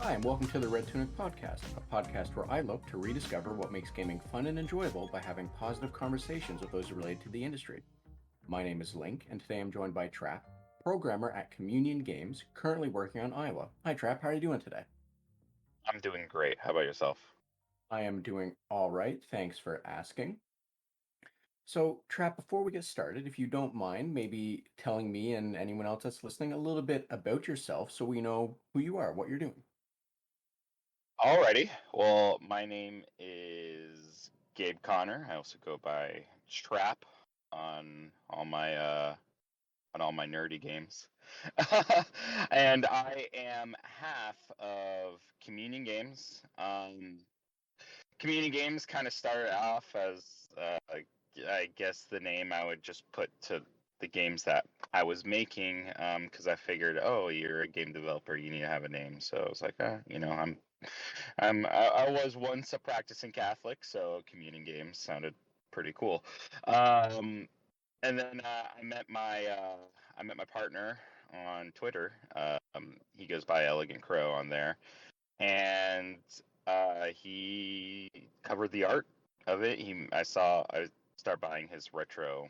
Hi, and welcome to the Red Tunic Podcast, a podcast where I look to rediscover what makes gaming fun and enjoyable by having positive conversations with those related to the industry. My name is Link, and today I'm joined by Trapp, programmer at Communion Games, currently working on Iowa. Hi, Trapp, how are you doing today? I'm doing great. How about yourself? I am doing all right, thanks for asking. So, Trapp, before we get started, if you don't mind, maybe telling me and anyone else that's listening a little bit about yourself so we know who you are, what you're doing. Alrighty. Well, my name is Gabe Connor. I also go by Trapp on all my nerdy games. And I am half of Communion Games. Communion Games kind of started off as I guess the name I would just put to the games that I was making, because I figured, oh, you're a game developer, you need to have a name. So I was like, I was once a practicing Catholic, so Communion Games sounded pretty cool. And then I met my partner on Twitter. He goes by Elegant Crow on there, and he covered the art of it. I started buying his retro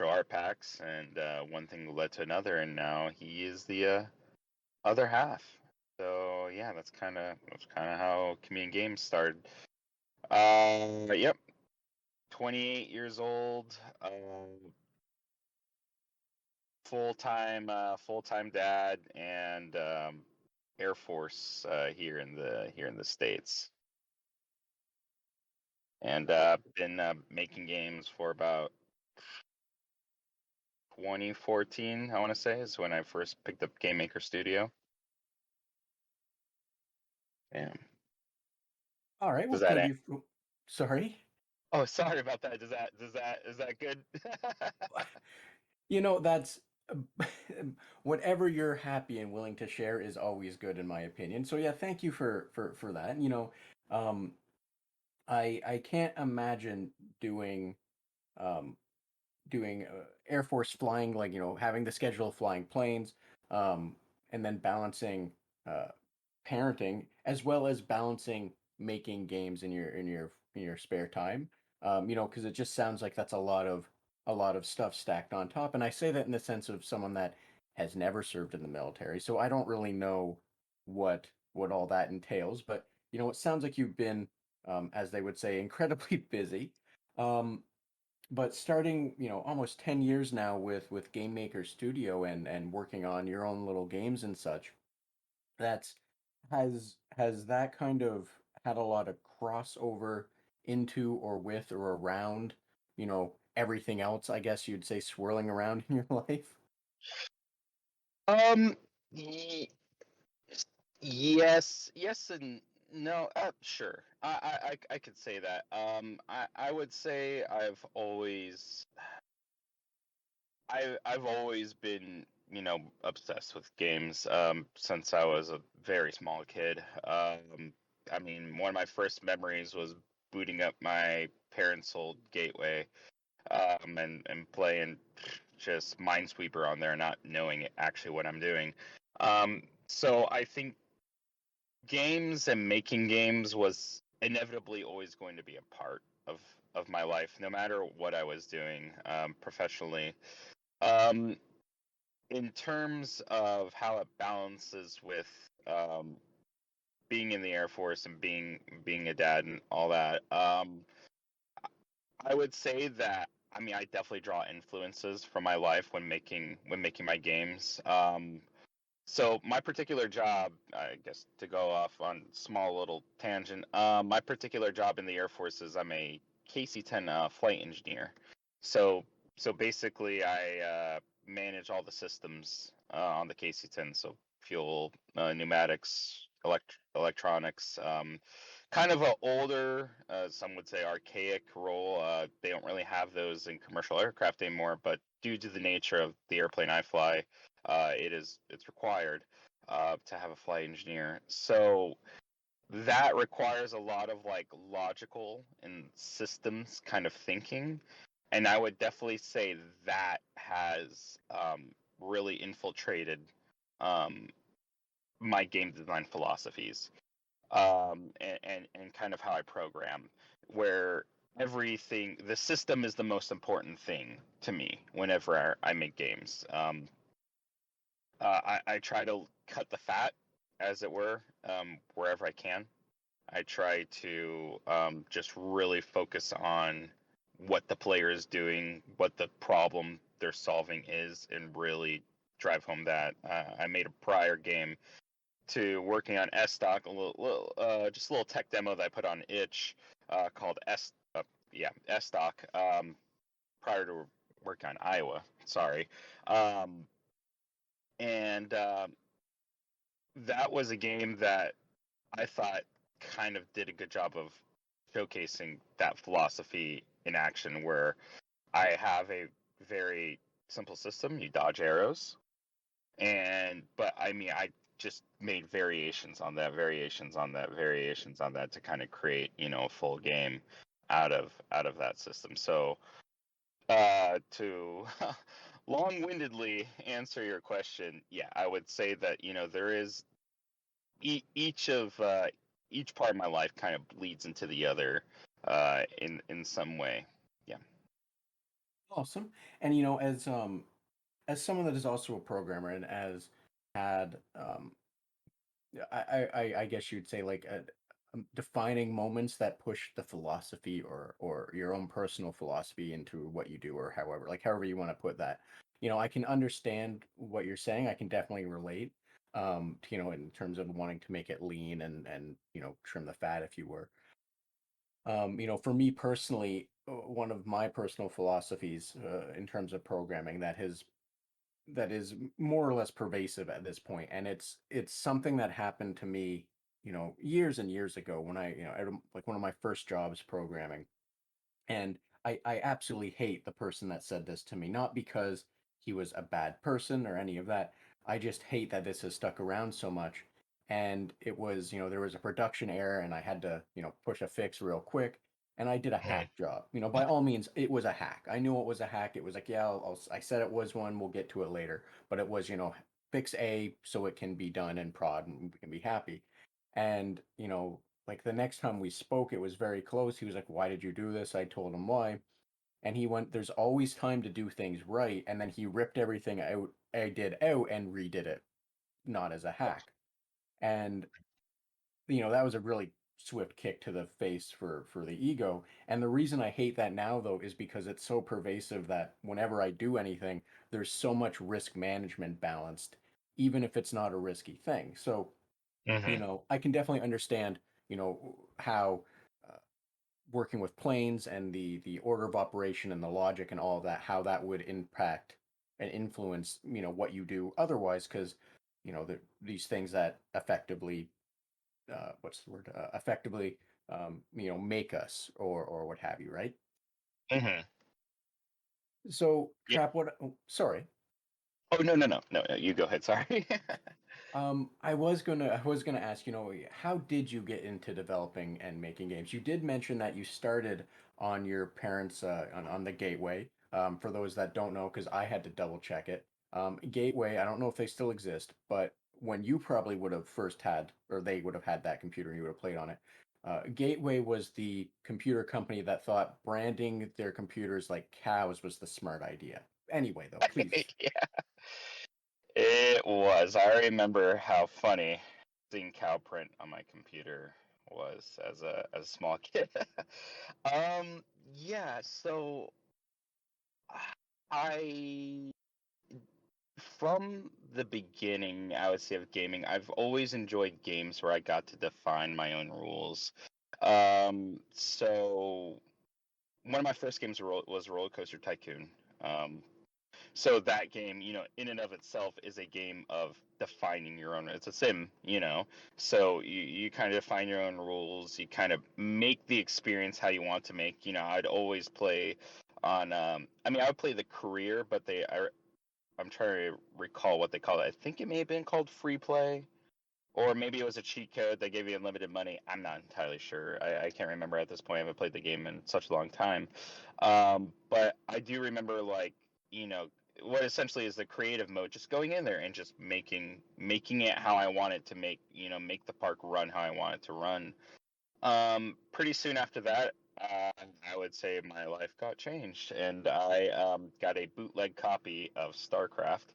art packs, and one thing led to another, and now he is the other half. So yeah, that's kind of how Comedian Games started. Yep, 28 years old, full time dad, and Air Force here in the States, and been making games for about 2014. I want to say is when I first picked up Game Maker Studio. Yeah. All right, well, Does that thank end? you. Sorry? Oh, sorry about that. Is that good? That's whatever you're happy and willing to share is always good in my opinion. So yeah, thank you for that. And, um, I can't imagine doing um doing Air Force flying, like having the schedule of flying planes, um, and then balancing uh parenting as well as balancing making games in your spare time. Because it just sounds like that's a lot of stuff stacked on top. And I say that in the sense of someone that has never served in the military, so I don't really know what all that entails. But it sounds like you've been, as they would say, incredibly busy. Um, but starting, almost 10 years now with Game Maker Studio and working on your own little games and such, that's has that kind of had a lot of crossover into or with or around, everything else, I guess you'd say, swirling around in your life? um, y- yes and no. Sure. I could say that. I would say I've always been, obsessed with games, since I was a very small kid. I mean, one of my first memories was booting up my parents' old Gateway, and playing just Minesweeper on there, not knowing actually what I'm doing. So I think games and making games was inevitably always going to be a part of my life, no matter what I was doing, professionally. Um, in terms of how it balances with, being in the Air Force and being a dad and all that, I would say that, I mean, I definitely draw influences from my life when making my games. So my particular job, I guess, to go off on small little tangent, my particular job in the Air Force is I'm a KC-10 flight engineer. So so basically, I manage all the systems on the KC-10, so fuel, pneumatics, electronics. Kind of a older, some would say archaic role. They don't really have those in commercial aircraft anymore, but due to the nature of the airplane I fly, it's required to have a flight engineer. So that requires a lot of like logical and systems kind of thinking, and I would definitely say that has really infiltrated um, my game design philosophies, and kind of how I program, where everything, the system is the most important thing to me whenever I make games. I try to cut the fat, as it were, wherever I can. I try to just really focus on what the player is doing, what the problem they're solving is, and really drive home that. I made a prior game to working on S-Stock, just a little tech demo that I put on itch, called S-Stock, prior to working on Iowa. Sorry. Um, and that was a game that I thought kind of did a good job of showcasing that philosophy in action, where I have a very simple system. You dodge arrows, but I mean, I just made variations on that, variations on that, variations on that to kind of create, a full game out of that system. So, to long-windedly answer your question, yeah, I would say that, there is each of each part of my life kind of bleeds into the other, in some way. Yeah. Awesome. And as someone that is also a programmer and has had I guess you'd say like defining moments that push the philosophy or your own personal philosophy into what you do or however you want to put that. I can understand what you're saying. I can definitely relate. In terms of wanting to make it lean and trim the fat if you were. For me personally, one of my personal philosophies in terms of programming that is more or less pervasive at this point, and it's something that happened to me, years and years ago when I, like one of my first jobs programming, and I absolutely hate the person that said this to me, not because he was a bad person or any of that. I just hate that this has stuck around so much. And it was, there was a production error and I had to, push a fix real quick. And I did a Mhm. hack job. By all means, it was a hack. I knew it was a hack. It was like, yeah, I said it was one. We'll get to it later. But it was, fix A so it can be done in prod and we can be happy. And, like the next time we spoke, it was very close. He was like, "Why did you do this?" I told him why. And he went, "There's always time to do things right." And then he ripped everything out I did out and redid it, not as a hack. And that was a really swift kick to the face for the ego. And the reason I hate that now though is because it's so pervasive that whenever I do anything, there's so much risk management balanced, even if it's not a risky thing. So, Mhm. I can definitely understand, how uh, working with planes and the order of operation and the logic and all of that, how that would impact and influence, what you do otherwise, because, these things that effectively, what's the word, effectively, make us or what have you, right? Mhm. So, Yeah. Trap, what? Oh, sorry. Oh, no, no, no, no, no. You go ahead. Sorry. I was gonna ask, how did you get into developing and making games? You did mention that you started on your parents' on the Gateway. For those that don't know, because I had to double check it. Gateway, I don't know if they still exist, but when you probably would have first had, or they would have had that computer and you would have played on it. Gateway was the computer company that thought branding their computers like cows was the smart idea. Anyway, though, please. Yeah, it was. I remember how funny seeing cow print on my computer was as a small kid. um, yeah. So I from the beginning, I would say, of gaming, I've always enjoyed games where I got to define my own rules. So one of my first games was Roller Coaster Tycoon. Um, so that game, in and of itself is a game of defining your own. It's a sim, So you kind of define your own rules. You kind of make the experience how you want to make. I'd always play on. I mean, I would play the career, but I'm trying to recall what they call it. I think it may have been called free play, or maybe it was a cheat code that gave you unlimited money. I'm not entirely sure. I can't remember at this point. I haven't played the game in such a long time. But I do remember, like, what essentially is the creative mode, just going in there and just making it how I want it to make the park run how I want it to run. Pretty soon after that, I would say my life got changed, and I got a bootleg copy of StarCraft,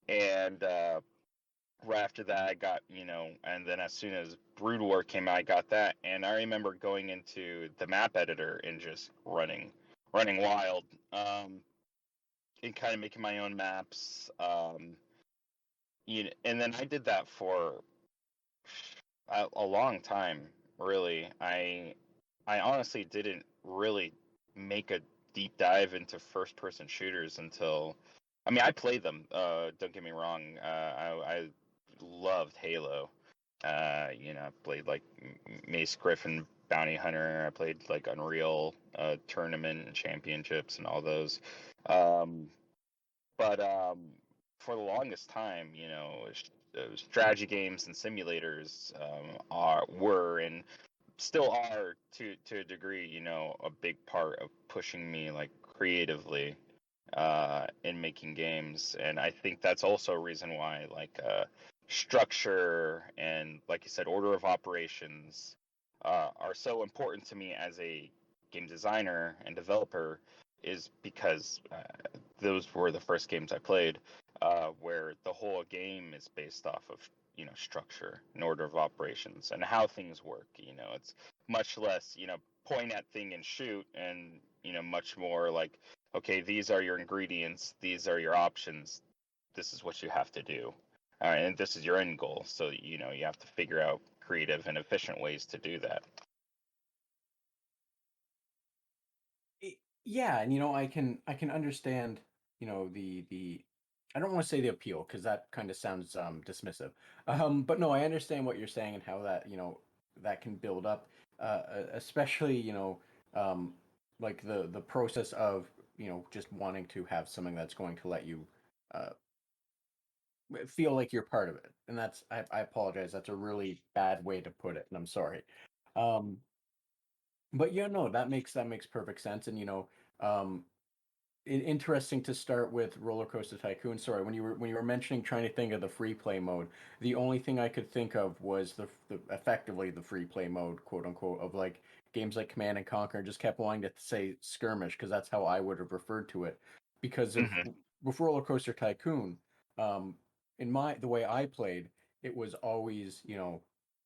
and right after that, I got and then as soon as Brood War came out, I got that, and I remember going into the map editor and just running wild, and kind of making my own maps, and then I did that for a long time. Really, I honestly didn't really make a deep dive into first person shooters until, I mean, I played them. Don't get me wrong. I loved Halo. I played like Mace Griffin Bounty Hunter. I played like Unreal Tournament and Championships and all those. Um, but for the longest time, strategy games and simulators were and still are to a degree, a big part of pushing me like creatively in making games. And I think that's also a reason why like structure and, like you said, order of operations are so important to me as a game designer and developer, is because those were the first games I played where the whole game is based off of structure and order of operations and how things work. It's much less point at thing and shoot, and much more like, okay, these are your ingredients, these are your options, this is what you have to do, and this is your end goal. So you have to figure out creative and efficient ways to do that. Yeah, and I can understand, the I don't want to say the appeal because that kind of sounds dismissive. But no, I understand what you're saying and how that, that can build up, especially, um, like the process of, just wanting to have something that's going to let you uh feel like you're part of it. And I apologize, that's a really bad way to put it, and I'm sorry. Um, but yeah, no, that makes perfect sense. And um interesting to start with Roller Coaster Tycoon. Sorry, when you were mentioning trying to think of the free play mode, the only thing I could think of was the effectively the free play mode, quote unquote, of like games like Command and Conquer. And just kept wanting to say skirmish because that's how I would have referred to it. Because of Hmm. with Roller Coaster Tycoon, um, in the way I played, it was always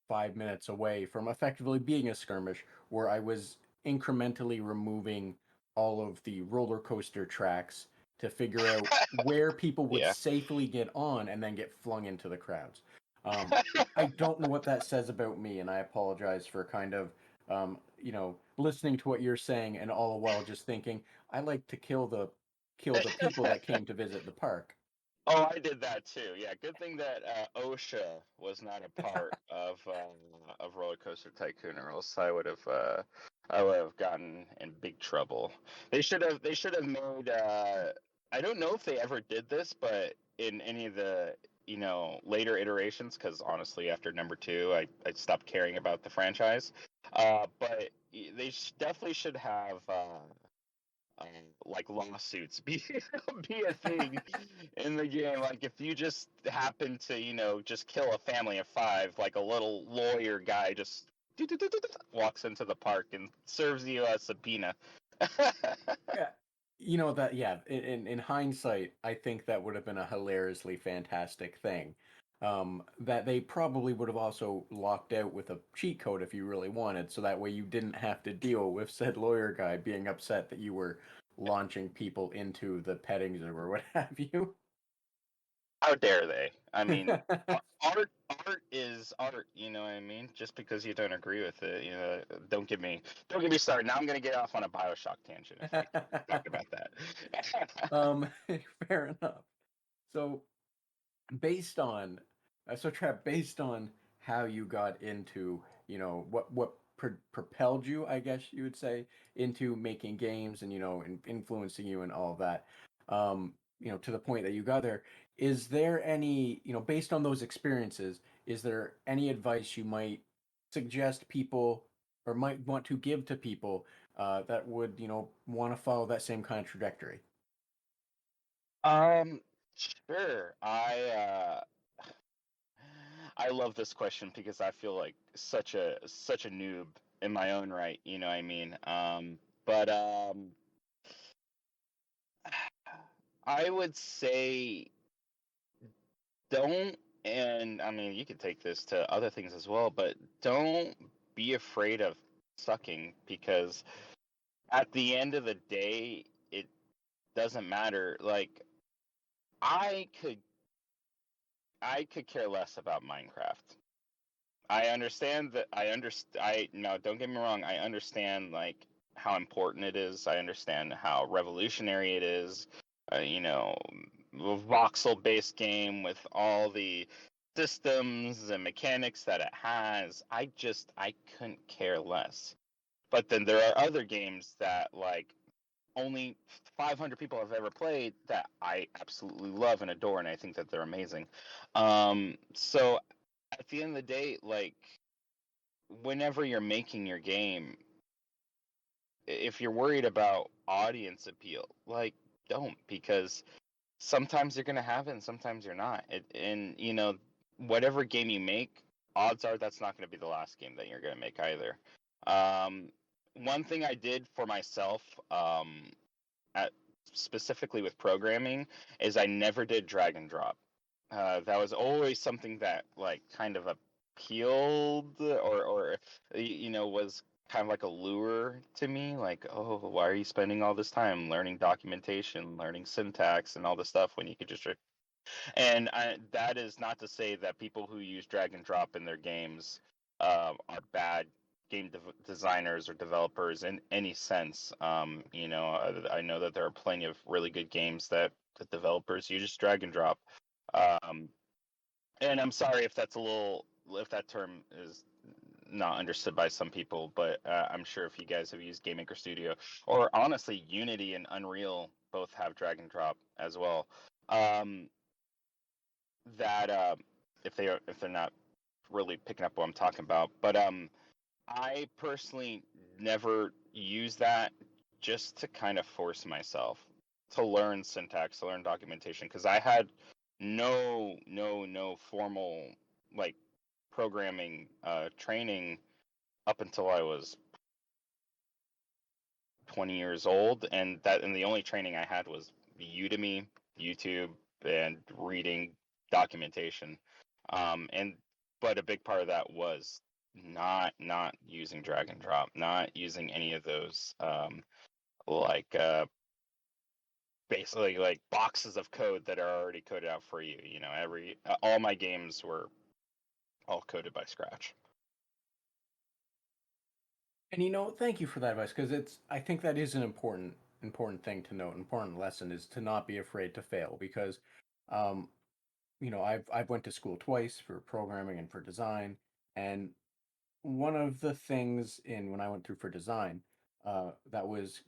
5 minutes away from effectively being a skirmish, where I was incrementally removing all of the roller coaster tracks to figure out where people would Yeah. safely get on and then get flung into the crowds. Um, I don't know what that says about me, and I apologize for kind of, listening to what you're saying and all the while just thinking I like to kill the people that came to visit the park. Oh, I did that too. Yeah, good thing that OSHA was not a part of Roller Coaster Tycoon, or else I would have gotten in big trouble. They should have made. I don't know if they ever did this, but in any of the later iterations, because honestly, after number two, I stopped caring about the franchise. But definitely should have. Like lawsuits be be a thing in the game. Like if you just happen to just kill a family of five, like a little lawyer guy just walks into the park and serves you a subpoena. Yeah. You know that, yeah, in hindsight, I think that would have been a hilariously fantastic thing. That they probably would have also locked out with a cheat code if you really wanted, so that way you didn't have to deal with said lawyer guy being upset that you were launching people into the petting zoo or what have you. How dare they? I mean, art art is art. You know what I mean? Just because you don't agree with it, don't get me started. Now I'm gonna get off on a Bioshock tangent if I keep talking about that. um, fair enough. So based on so Trapp, based on how you got into, what propelled you, I guess you would say, into making games and influencing you and all of that, to the point that you got there, is there any, based on those experiences, is there any advice you might suggest people or might want to give to people that would want to follow that same kind of trajectory? Um, sure. I love this question because I feel like such a noob in my own right, you know what I mean? But I would say don't, and I mean you could take this to other things as well, but don't be afraid of sucking, because at the end of the day it doesn't matter. Like I could I could care less about Minecraft. I understand that I understand. I no, don't get me wrong. I understand like how important it is. I understand how revolutionary it is. You know, a voxel-based game with all the systems and mechanics that it has. I couldn't care less. But then there are other games that like only 500 people have ever played that I absolutely love and adore, and I think that they're amazing. So at the end of the day, like whenever you're making your game, if you're worried about audience appeal, like don't, because sometimes you're gonna have it and sometimes you're not. And you know, whatever game you make, odds are that's not gonna be the last game that you're gonna make either. Um, One thing I did for myself, at specifically with programming, is I never did drag and drop. That was always something that like kind of appealed, or you know, was kind of like a lure to me. Like, oh, why are you spending all this time learning documentation, learning syntax, and all this stuff when you could just that is not to say that people who use drag and drop in their games are bad designers or developers in any sense. You know, I know that there are plenty of really good games that the developers use just drag and drop. Um, and I'm sorry if if that term is not understood by some people, but I'm sure if you guys have used Game Maker Studio, or honestly Unity and Unreal, both have drag and drop as well. Um, that if they're not really picking up what I'm talking about. But I personally never use that, just to kind of force myself to learn syntax, to learn documentation, because I had no formal like programming training up until I was 20 years old, and the only training I had was Udemy, YouTube, and reading documentation. And but a big part of that was not using drag and drop, not using any of those like basically like boxes of code that are already coded out for you. You know, all my games were all coded by scratch. And thank you for that advice, because I think that is an important thing to note. An important lesson is to not be afraid to fail, because um, I've went to school twice for programming and for design, and one of the things in when I went through for design, that was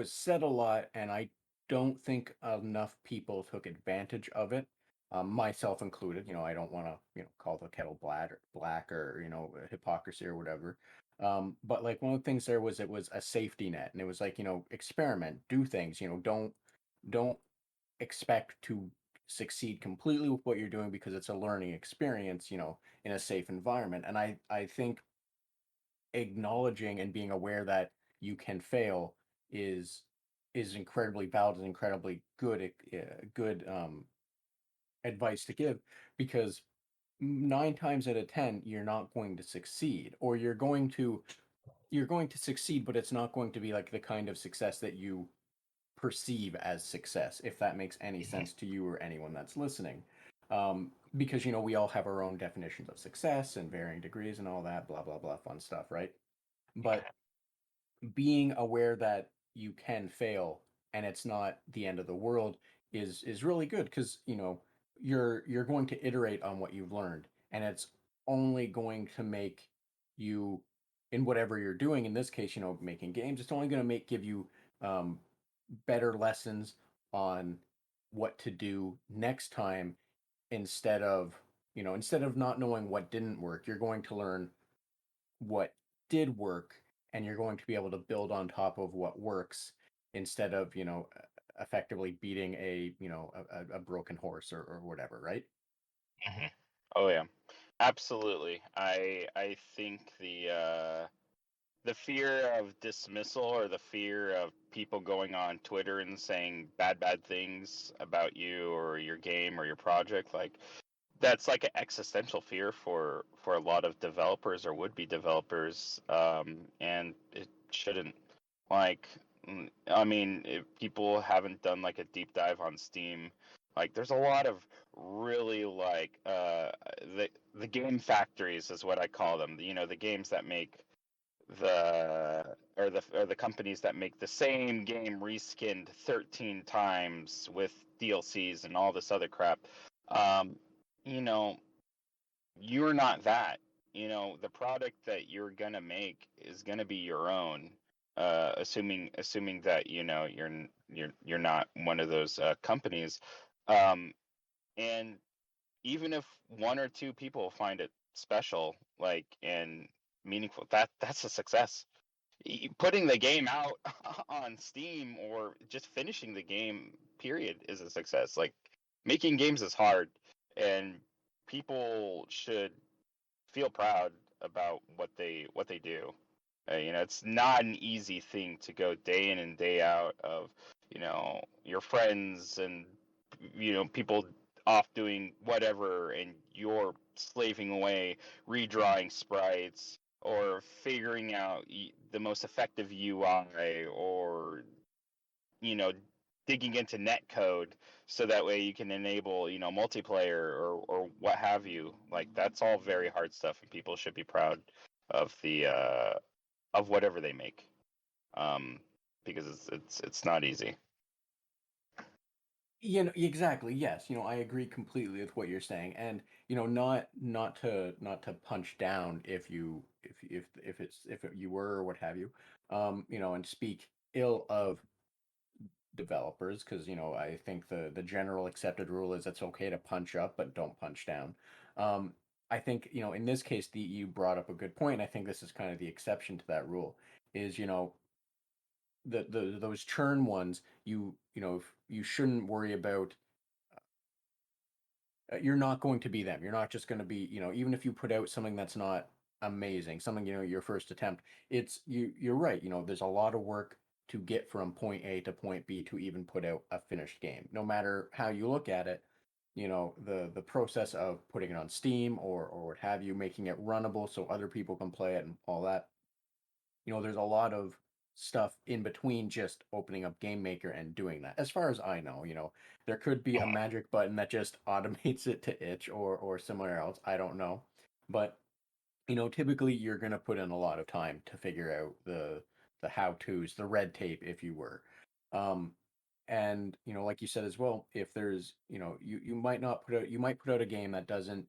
said a lot, and I don't think enough people took advantage of it, myself included. I don't want to call the kettle black, or hypocrisy or whatever. But like one of the things there was, it was a safety net, and it was like, experiment, do things. Don't expect to succeed completely with what you're doing, because it's a learning experience. In a safe environment, and I think acknowledging and being aware that you can fail is is incredibly valid and incredibly good advice to give, because 9 times out of 10 you're not going to succeed, or you're going to succeed, but it's not going to be like the kind of success that you perceive as success, if that makes any Mhm. sense to you or anyone that's listening. Because we all have our own definitions of success and varying degrees and all that blah blah blah fun stuff, right? But Yeah. being aware that you can fail and it's not the end of the world is really good, because you're going to iterate on what you've learned, and it's only going to make you, in whatever you're doing, in this case, making games, it's only going to give you um, better lessons on what to do next time, instead of not knowing what didn't work, you're going to learn what did work, and you're going to be able to build on top of what works, instead of effectively beating a a broken horse or whatever, right? Hmm. Oh yeah, absolutely. I think the fear of dismissal or the fear of people going on Twitter and saying bad things about you or your game or your project, like that's like an existential fear for a lot of developers or would be developers, and it shouldn't. Like, I mean, if people haven't done like a deep dive on Steam, like there's a lot of really like the game factories is what I call them. You know, the games that make the companies that make the same game reskinned 13 times with DLCs and all this other crap. Um, you know, you're not that. You know, the product that you're gonna make is gonna be your own. Assuming that you're not one of those companies, um, and even if one or two people find it special, like and meaningful, that's a success. Putting the game out on Steam or just finishing the game, period, is a success. Like making games is hard, and people should feel proud about what they do. It's not an easy thing to go day in and day out of your friends and people off doing whatever, and you're slaving away redrawing sprites or figuring out the most effective UI or you know digging into net code so that way you can enable multiplayer or what have you. Like that's all very hard stuff, and people should be proud of the of whatever they make, um because it's not easy. Exactly. Yes. I agree completely with what you're saying, and not to punch down if you were or what have you, and speak ill of developers, because I think the general accepted rule is it's okay to punch up but don't punch down. Um, I think in this case, you brought up a good point. I think this is kind of the exception to that rule. Is those churn ones, you shouldn't worry about. You're not going to be them. You're not just going to be, even if you put out something that's not amazing, something, your first attempt, you're right. There's a lot of work to get from point A to point B to even put out a finished game. No matter how you look at it, the process of putting it on Steam or what have you, making it runnable so other people can play it and all that, there's a lot of stuff in between just opening up Game Maker and doing that. As far as I know, there could be a magic button that just automates it to itch or somewhere else. I don't know. But, typically you're going to put in a lot of time to figure out the how-tos, the red tape, if you were. Um, and, like you said as well, if there's, you might not put out, you might put out a game that doesn't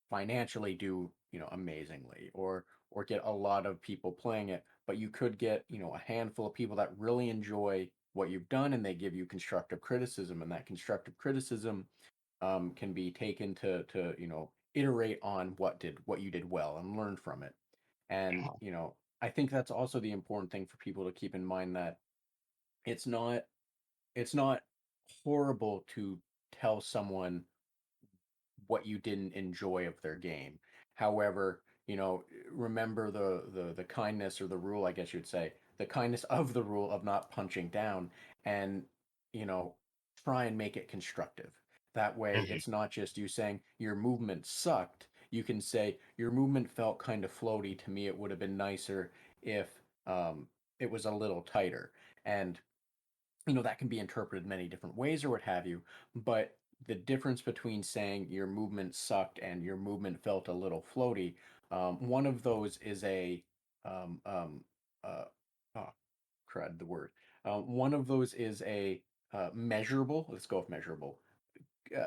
financially do, amazingly or get a lot of people playing it, but you could get, a handful of people that really enjoy what you've done and they give you constructive criticism, and that constructive criticism can be taken to iterate on what you did well and learn from it. And I think that's also the important thing for people to keep in mind, that it's not it's not horrible to tell someone what you didn't enjoy of their game. However, remember the kindness, or the rule, I guess you'd say, the kindness of the rule of not punching down, and you know, try and make it constructive. That way, Hmm. it's not just you saying your movement sucked. You can say your movement felt kind of floaty to me. It would have been nicer if it was a little tighter. And that can be interpreted many different ways or what have you, but the difference between saying your movement sucked and your movement felt a little floaty, one of those is a um, um, uh, oh, crud, the word. One of those is a measurable, let's go with measurable,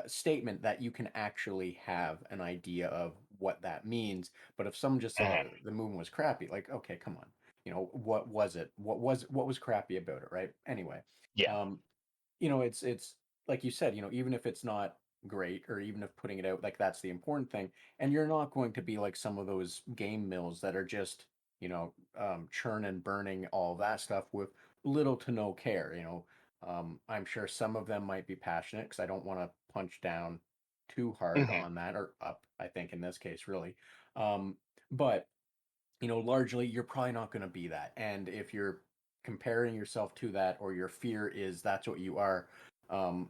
statement that you can actually have an idea of what that means. But if someone just saw Hmm. the movement was crappy, like, okay, come on, what was it? What was crappy about it, right? Anyway, Yeah. um, it's like you said, even if it's not great, or even if putting it out, like, that's the important thing. And you're not going to be like some of those game mills that are just, churn and burning all that stuff with little to no care. I'm sure some of them might be passionate because I don't want to punch down too hard Hmm. on that, or up, I think in this case, really. Um, but largely you're probably not going to be that. And if you're comparing yourself to that, or your fear is that's what you are, um,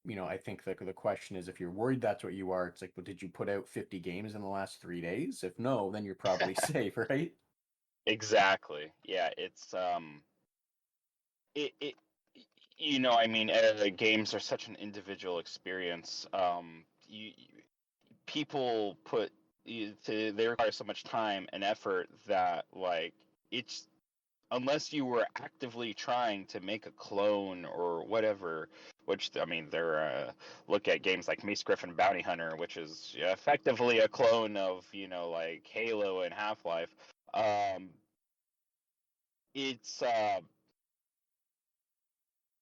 I think the question is, if you're worried that's what you are, it's like, well, did you put out 50 games in the last 3 days? If no, then you're probably safe, right? Exactly. Yeah, it I mean, games are such an individual experience. People they require so much time and effort that, like, it's unless you were actively trying to make a clone or whatever, which, I mean, look at games like Mace Griffin Bounty Hunter, which is effectively a clone of, like Halo and Half-Life. Um, it's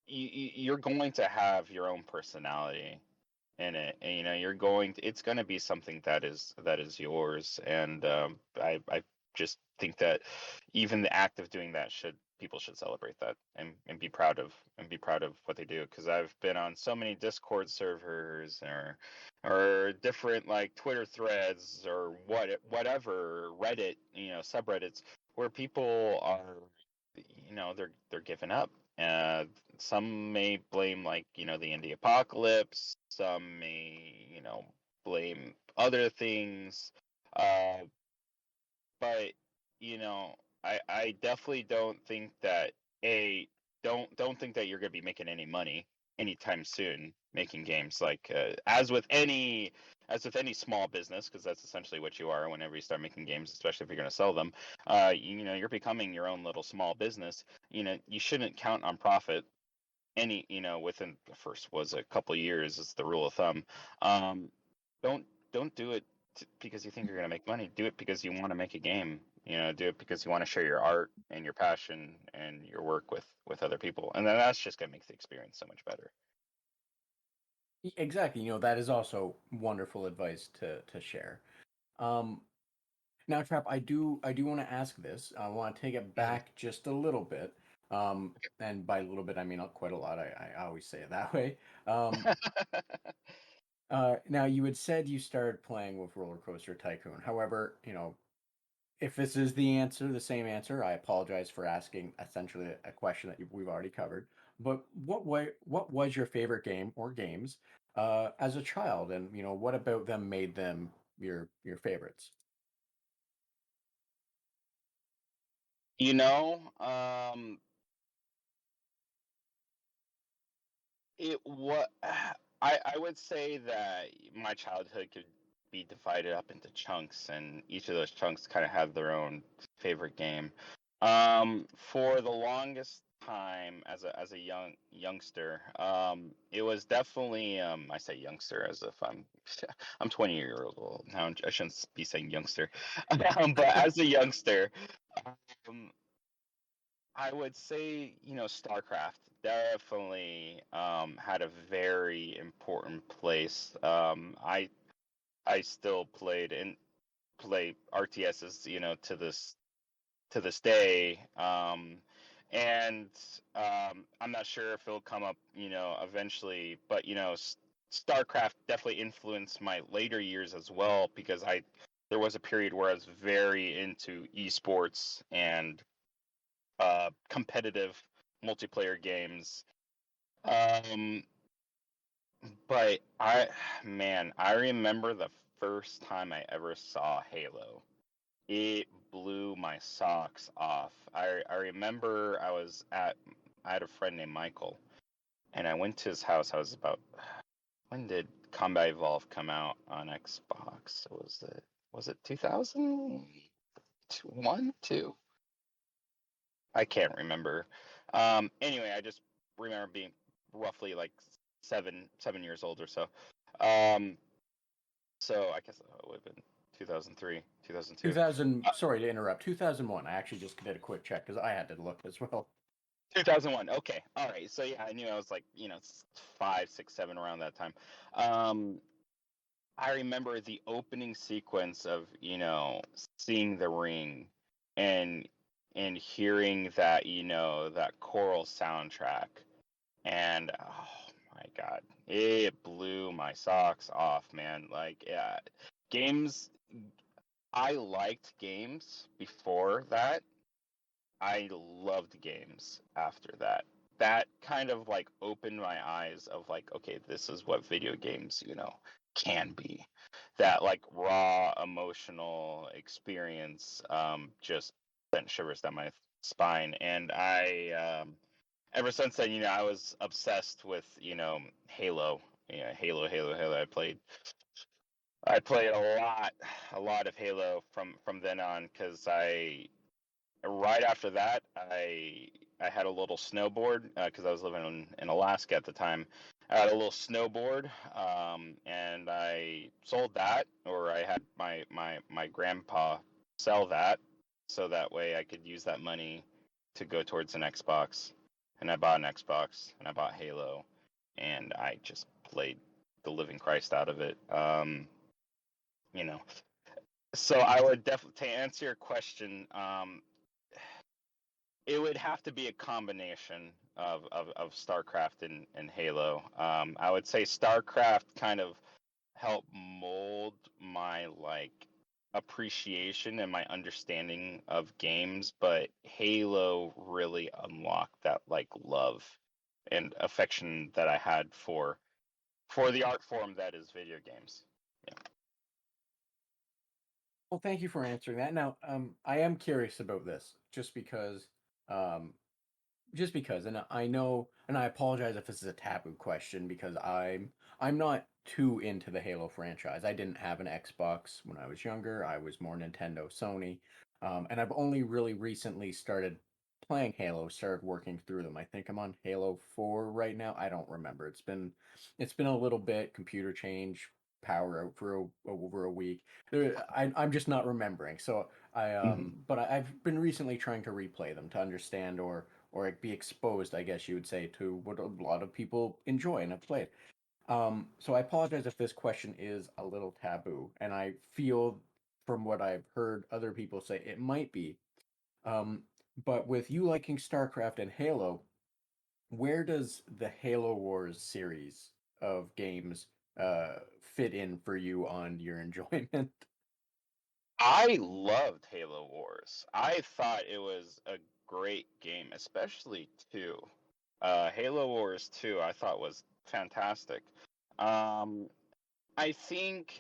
you're going to have your own personality in it, and it's going to be something that is yours. And I just think that even the act of doing that, people should celebrate that, and be proud of what they do, because I've been on so many Discord servers, or different, like, Twitter threads, or whatever, Reddit, subreddits, where people are, they're giving up. uh some may blame, like, the indie apocalypse. Some may, blame other things. Uh, but, you know, I definitely don't think that a don't think that you're going to be making any money anytime soon making games. Like, as with any small business, because that's essentially what you are whenever you start making games, especially if you're going to sell them. You're becoming your own little small business. You shouldn't count on profit within the first, was a couple years, is the rule of thumb. um don't don't do it because you think you're going to make money. Do it because you want to make a game. Do it because you want to share your art and your passion and your work with other people, and then that's just going to make the experience so much better. Exactly. That is also wonderful advice to share. Um, Now, Trap, I do want to ask this. I want to take it Mhm. back just a little bit. And by a little bit, I mean quite a lot. I always say it that way. Um, now, you had said you started playing with Roller Coaster Tycoon. However, if this is the same answer, I apologize for asking essentially a question that we've already covered. But what was your favorite game or games as a child, and what about them made them your favorites? you know um It what I would say that my childhood could be divided up into chunks, and each of those chunks kind of had their own favorite game. For the longest time, as a youngster, it was definitely, I say youngster as if I'm 20 years old now. I shouldn't be saying youngster. But as a youngster, um, I would say, StarCraft definitely had a very important place. I still play RTSs, to this day. And I'm not sure if it'll come up, eventually, but, StarCraft definitely influenced my later years as well, because I there was a period where I was very into esports and competitive multiplayer games. Um, but I remember the first time I ever saw Halo. It blew my socks off. I remember I had a friend named Michael, and I went to his house. I was about When did Combat Evolve come out on Xbox? Was it 2001, 2? I can't remember. Anyway, I just remember being roughly like 7 years old or so. Um, so I guess it would have been 2003, 2002. 2000, sorry to interrupt. 2001. I actually just did a quick check because I had to look as well. 2001. Okay, all right. So yeah, I knew I was like, 5, 6, 7, around that time. Um, I remember the opening sequence of, seeing the ring, and hearing that choral soundtrack. and oh my god, it blew my socks off, man. Like, yeah, games. I liked games before that. I loved games after that. That kind of like opened my eyes of like, okay, this is what video games, can be. That like raw emotional experience just sent shivers down my spine. And ever since then, I was obsessed with, Halo. Yeah, Halo. I played a lot of Halo from then on because right after that, I had a little snowboard because I was living in Alaska at the time. I had a little snowboard, and I sold that, or I had my grandpa sell that, so that way I could use that money to go towards an Xbox. And I bought an Xbox, and I bought Halo, and I just played the living Christ out of it. You know, so I would definitely, to answer your question, it would have to be a combination of StarCraft and Halo. I would say StarCraft kind of helped mold my like appreciation and my understanding of games, but Halo really unlocked that like love and affection that I had for the art form that is video games. Yeah. Well, thank you for answering that. Now, I am curious about this, um, just because, and I know, and I apologize if this is a taboo question because I'm not too into the Halo franchise. I didn't have an Xbox when I was younger. I was more Nintendo, Sony, and I've only really recently started playing Halo, started working through them. I think I'm on Halo 4 right now. I don't remember. It's been a little bit. Computer change, power out for over a week. I'm just not remembering. So Mhm. but I've been recently trying to replay them to understand or be exposed, I guess you would say, to what a lot of people enjoy and have played. So I apologize if this question is a little taboo, and I feel from what I've heard other people say it might be. Um, but with you liking StarCraft and Halo, where does the Halo Wars series of games fit in for you on your enjoyment? I loved Halo Wars. I thought it was a great game, especially 2. Halo Wars 2 I thought was fantastic. Um, I think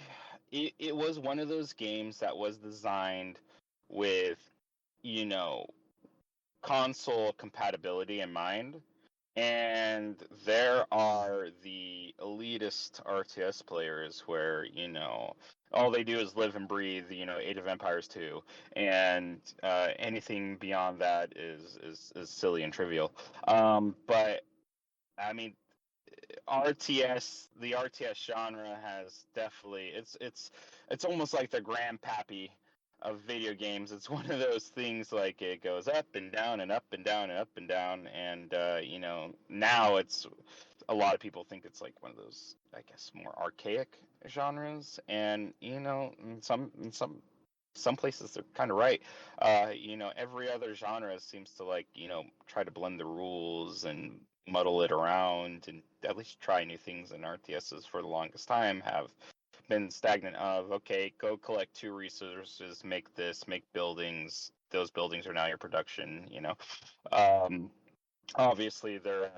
it was one of those games that was designed with, you know, console compatibility in mind. And there are the elitist RTS players where, all they do is live and breathe, Age of Empires 2, and anything beyond that is silly and trivial. But I mean, the RTS genre has definitely it's almost like the grandpappy of video games. It's one of those things like it goes up and down and up and down and up and down, and now it's a lot of people think it's like one of those, I guess, more archaic genres, and in some places they're kind of right. Every other genre seems to like, try to blend the rules and muddle it around and at least try new things. And RTSs for the longest time have been stagnant of, okay, go collect 2 resources, make this, make buildings. Those buildings are now your production. Um, Obviously there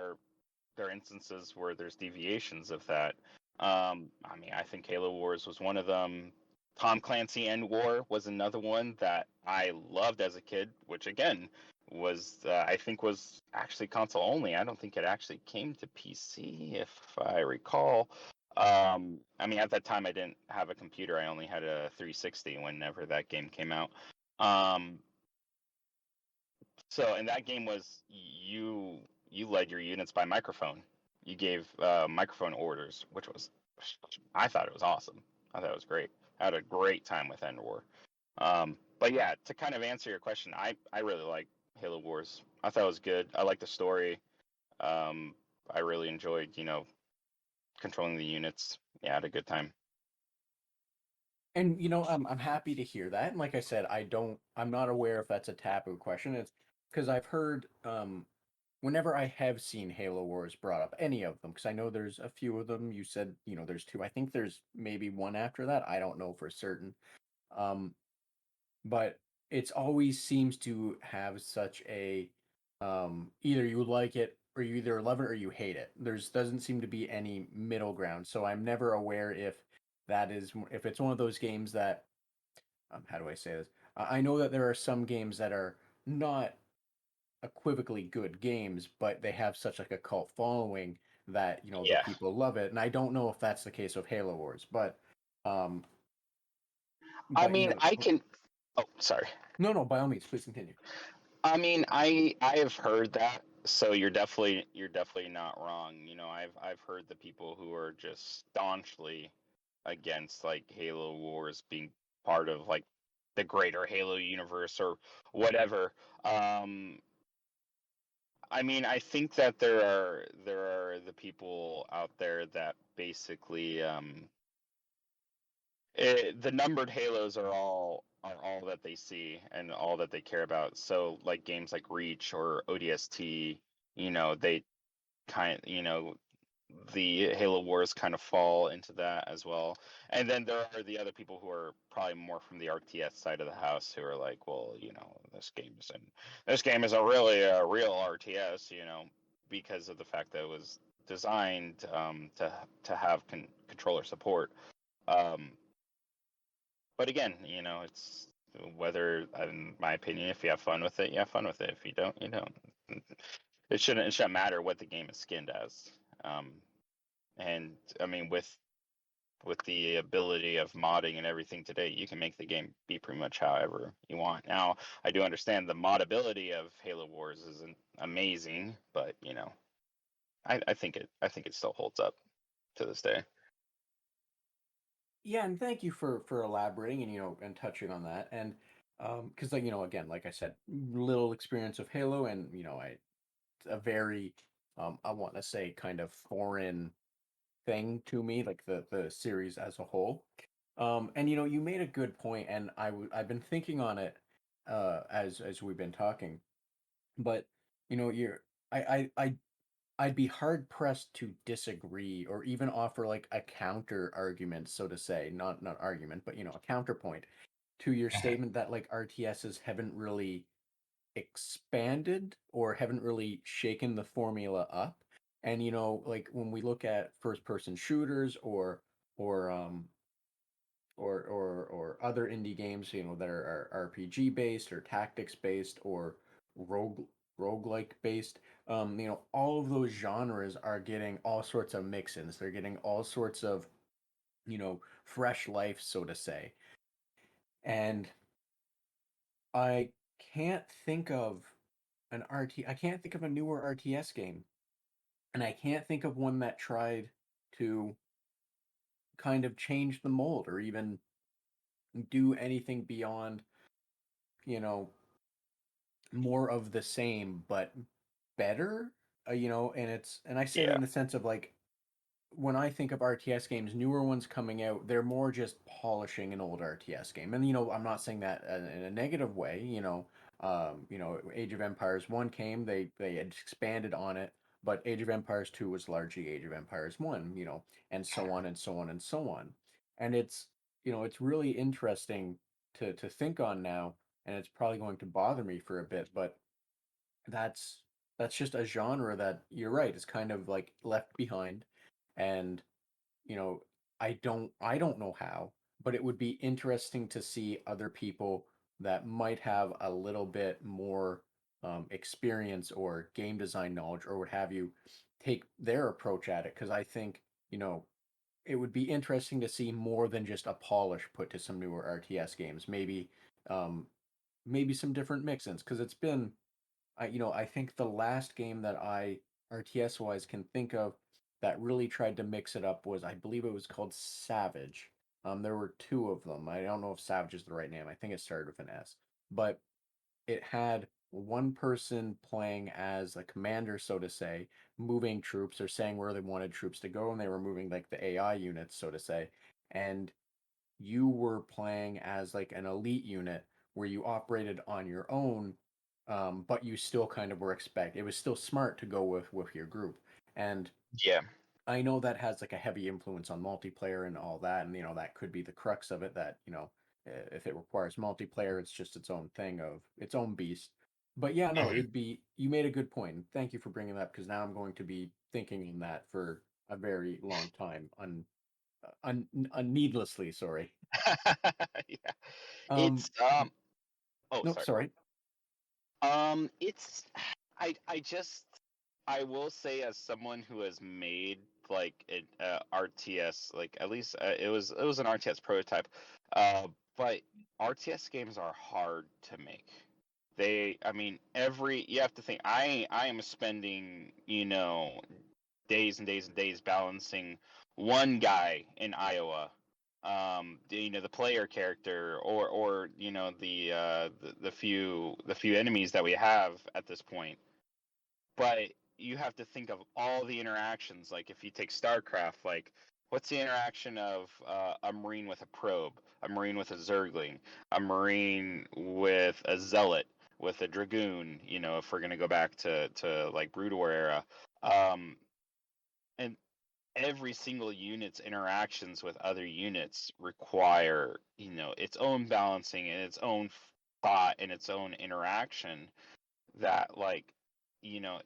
are instances where there's deviations of that. I mean, I think Halo Wars was one of them. Tom Clancy End War was another one that I loved as a kid, which again was I think was actually console only. I don't think it actually came to PC, if I recall. I mean, at that time I didn't have a computer. I only had a 360 whenever that game came out. Um, and that game was you led your units by microphone. You gave microphone orders, which was I thought it was awesome. I thought it was great. I had a great time with End War. But yeah, to kind of answer your question, I really like Halo Wars. I thought it was good. I like the story. Um, I really enjoyed controlling the units. Yeah, I had a good time. And I'm happy to hear that. And like I said, I'm not aware if that's a taboo question. It's because I've heard whenever I have seen Halo Wars brought up, any of them, because I know there's a few of them. You said, there's two. I think there's maybe one after that. I don't know for certain. Um, but it's always seems to have such a either you like it or you either love it or you hate it. There's doesn't seem to be any middle ground. So I'm never aware if it's one of those games that how do I say this? I know that there are some games that are not equivocally good games, but they have such like a cult following that the Yeah. people love it. And I don't know if that's the case of Halo Wars, um, I but mean, I can. Oh, sorry. no, no, by all means, please continue. I mean, I have heard that, so you're definitely not wrong. I've heard the people who are just staunchly against like Halo Wars being part of like the greater Halo universe or whatever. Um, I mean, I think that there are the people out there that basically the numbered halos are all that they see and all that they care about. So like games like Reach or ODST, they the Halo Wars kind of fall into that as well. And then there are the other people who are probably more from the RTS side of the house who are like, well, this game isn't really a real RTS, because of the fact that it was designed to have controller support. Um, but again, it's whether, in my opinion, if you have fun with it, you have fun with it. If you don't, you don't. It shouldn't matter what the game is skinned as. Um, and I mean, with the ability of modding and everything today, you can make the game be pretty much however you want. Now, I do understand the modability of Halo Wars isn't amazing, but I think it still holds up to this day. Yeah, and thank you for elaborating and and touching on that. And because like again, like I said, little experience of Halo, and I a very I want to say kind of foreign thing to me, like the series as a whole. And you made a good point, and I've been thinking on it as we've been talking. But you're I'd be hard pressed to disagree or even offer like a counter argument, so to say, not argument, but a counterpoint to your statement that like RTSs haven't really expanded or haven't really shaken the formula up. And like when we look at first person shooters or or other indie games, that are RPG based or tactics based or roguelike based, all of those genres are getting all sorts of mix-ins. They're getting all sorts of, fresh life, so to say. And I can't think of I can't think of a newer RTS game, and I can't think of one that tried to kind of change the mold or even do anything beyond, you know, more of the same but better. And I say that Yeah. in the sense of like when I think of RTS games, newer ones coming out, they're more just polishing an old RTS game. And I'm not saying that in a negative way. Age of Empires 1 came, they had expanded on it, but Age of Empires 2 was largely Age of Empires 1, and so on and so on and so on. And it's really interesting to think on now, and it's probably going to bother me for a bit, but that's that's just a genre that you're right is kind of like left behind. And you know I don't know how, but it would be interesting to see other people that might have a little bit more experience or game design knowledge or what have you take their approach at it, because I think it would be interesting to see more than just a polish put to some newer RTS games, um maybe some different mix-ins, because I think the last game that I RTS wise can think of that really tried to mix it up was, I believe it was called Savage. There were two of them. I don't know if Savage is the right name. I think it started with an S, but it had one person playing as a commander, so to say, moving troops or saying where they wanted troops to go, and they were moving like the AI units, so to say, and you were playing as like an elite unit where you operated on your own, but you still kind of were expect. It was still smart to go with your group, and Yeah. I know that has like a heavy influence on multiplayer and all that, and that could be the crux of it. That if it requires multiplayer, it's just its own thing of its own beast. But yeah, no, Mhm. it'd be. You made a good point. And thank you for bringing that up because now I'm going to be thinking on that for a very long time, needlessly. Sorry. Yeah. Um, It's oh, nope, sorry, go on. sorry. It's I just I will say, as someone who has made like an RTS, like at least it was an RTS prototype, uh, but RTS games are hard to make. I mean, you have to think. I am spending days and days and days balancing one guy in Iowa, the player character, or the few enemies that we have at this point. But you have to think of all the interactions. Like if you take StarCraft, like what's the interaction of a Marine with a probe, a Marine with a Zergling, a Marine with a Zealot, with a Dragoon? If we're gonna go back to like Brood War era, and every single unit's interactions with other units require its own balancing and its own thought and its own interaction, that like you know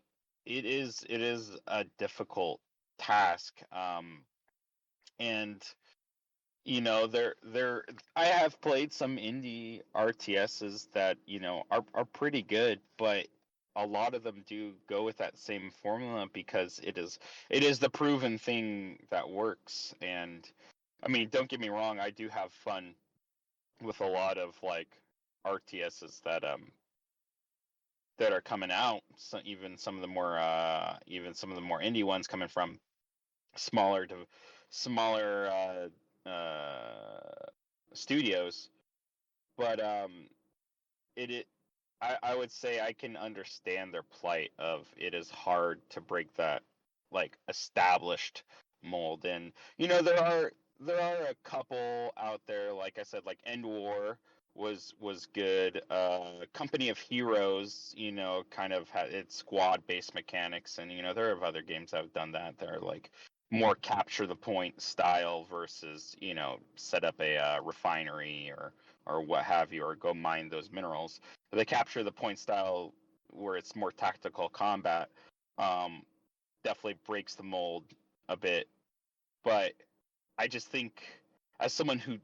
it is a difficult task. And there I have played some indie RTSs that are pretty good, but a lot of them do go with that same formula because it is the proven thing that works. And I mean, don't get me wrong, I do have fun with a lot of like RTSs that are coming out. So even some of the more indie ones coming from smaller studios. But it I would say I can understand their plight of it is hard to break that like established mold. And there are a couple out there, like I said, like End War was good. Company of Heroes, kind of had its squad based mechanics. And there are other games that have done that. They're like more capture the point style versus set up a refinery or what have you, or go mine those minerals. They capture the point style where it's more tactical combat. Um, Definitely breaks the mold a bit. But I just think, as someone who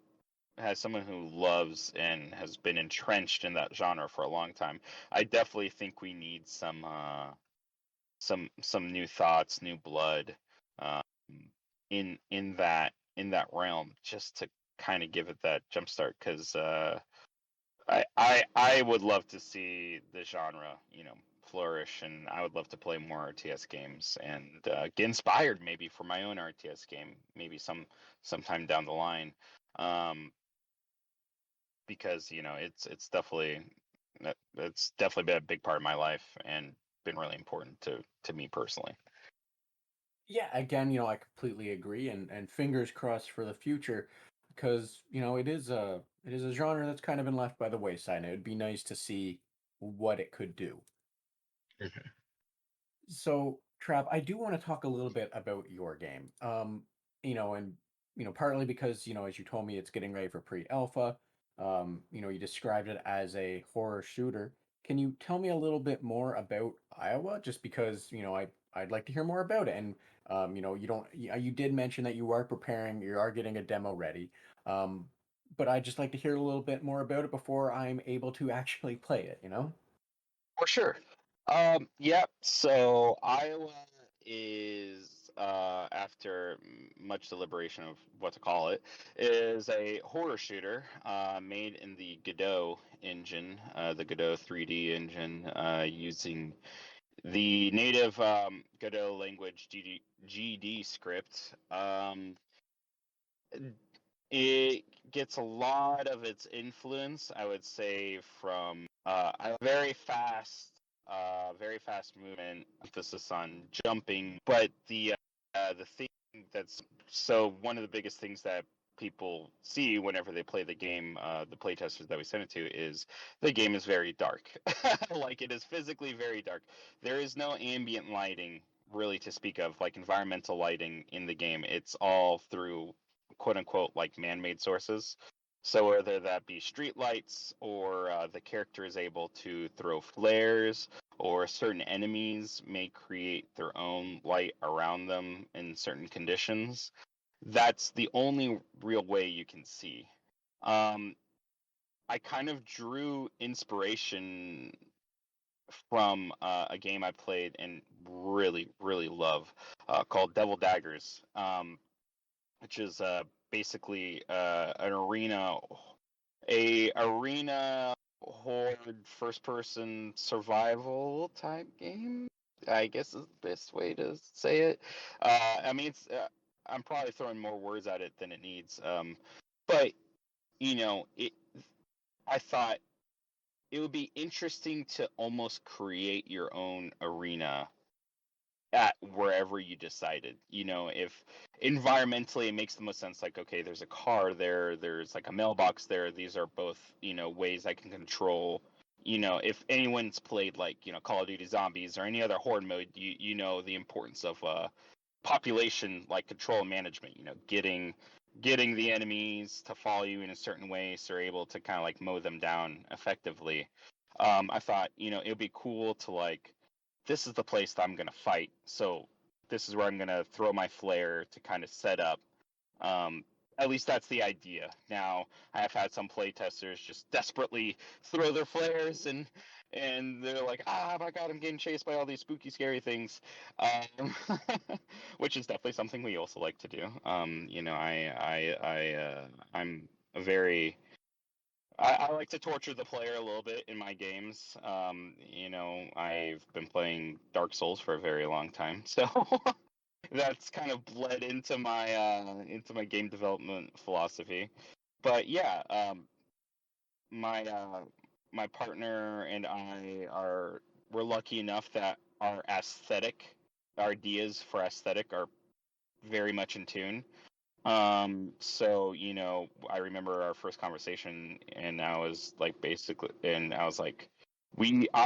loves and has been entrenched in that genre for a long time, I definitely think we need some new thoughts, new blood, um, in that realm, just to kind of give it that jump start. Because I would love to see the genre, flourish, and I would love to play more RTS games and get inspired maybe for my own RTS game, maybe sometime down the line. Um, because it's definitely been a big part of my life and been really important to me personally. Yeah, again, I completely agree, and fingers crossed for the future, because it is a genre that's kind of been left by the wayside, and it'd be nice to see what it could do. Mhm. So, Trapp, I do want to talk a little bit about your game. And partly because, as you told me, it's getting ready for pre-alpha. You described it as a horror shooter. Can you tell me a little bit more about Iowa? Just because, I'd like to hear more about it. And you don't you did mention that you are preparing, you are getting a demo ready. Um, but I'd just like to hear a little bit more about it before I'm able to actually play it? For sure. Yeah. So Iowa is, after much deliberation of what to call it, is a horror shooter made in the Godot engine, the Godot 3D engine, using the native Godot language GD script. It gets a lot of its influence, I would say, from a very fast movement, emphasis on jumping. But the thing that's so one of the biggest things that people see whenever they play the game, the playtesters that we send it to, is the game is very dark. Like, it is physically very dark. There is no ambient lighting really to speak of, like environmental lighting in the game. It's all through quote unquote like man-made sources. So whether that be street lights, or the character is able to throw flares, or certain enemies may create their own light around them in certain conditions, that's the only real way you can see. Um, I kind of drew inspiration from a game I played and really, really love, called Devil Daggers, which is basically a arena horde first person survival type game. I guess is the best way to say it. I mean, it's I'm probably throwing more words at it than it needs. But it. I thought it would be interesting to almost create your own arena at wherever you decided. If environmentally it makes the most sense, like, okay, there's a car there, there's like a mailbox there. These are both, ways I can control. If anyone's played like, Call of Duty Zombies or any other horde mode, you know the importance of population like control and management. Getting the enemies to follow you in a certain way, so you're able to kind of like mow them down effectively. I thought, it would be cool to like, this is the place that I'm gonna fight, so this is where I'm gonna throw my flare to kind of set up. Um, at least that's the idea. Now, I have had some playtesters just desperately throw their flares, and they're like, ah, my god, I'm getting chased by all these spooky, scary things, um, which is definitely something we also like to do. I'm a very I like to torture the player a little bit in my games. I've been playing Dark Souls for a very long time, so that's kind of bled into my game development philosophy. But yeah, my my partner and I we're lucky enough that our ideas for aesthetic are very much in tune. So, I remember our first conversation, and I was like, I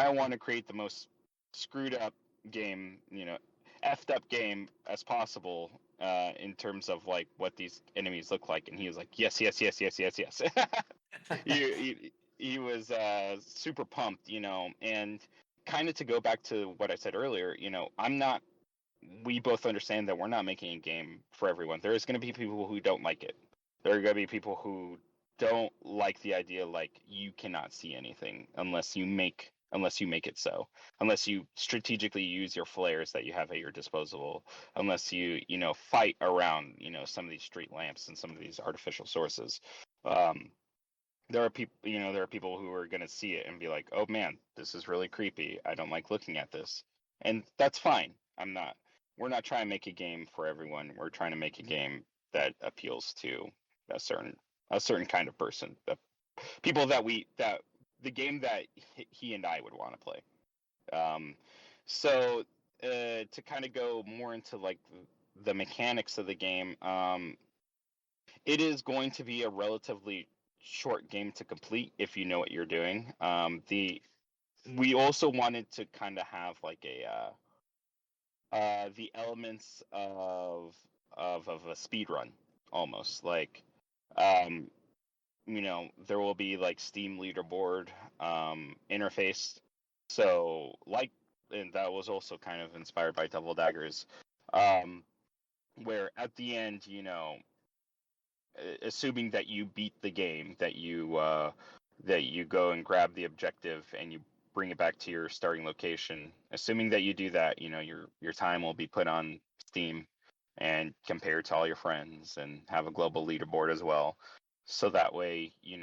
want to create the most screwed up game, effed up game as possible, in terms of like what these enemies look like. And he was like, yes, yes, yes, yes, yes, yes. He was super pumped, and kind of to go back to what I said earlier, we both understand that we're not making a game for everyone. There is going to be people who don't like it. There are going to be people who don't like the idea, like, you cannot see anything unless you make it so. Unless you strategically use your flares that you have at your disposal. Unless you fight around, some of these street lamps and some of these artificial sources. Um, there are people who are going to see it and be like, "Oh man, this is really creepy. I don't like looking at this." And that's fine. We're not trying to make a game for everyone. We're trying to make a game that appeals to a certain kind of person. The people that the game that he and I would want to play. Um so to kind of go more into like the mechanics of the game, it is going to be a relatively short game to complete if you know what you're doing. The We also wanted to kind of have like the elements of a speed run, almost like, um there will be like Steam leaderboard interface. So like, and that was also kind of inspired by Devil Daggers, um where at the end, assuming that you beat the game, that you go and grab the objective and you bring it back to your starting location. Assuming that you do that, your time will be put on Steam and compared to all your friends, and have a global leaderboard as well. So that way, you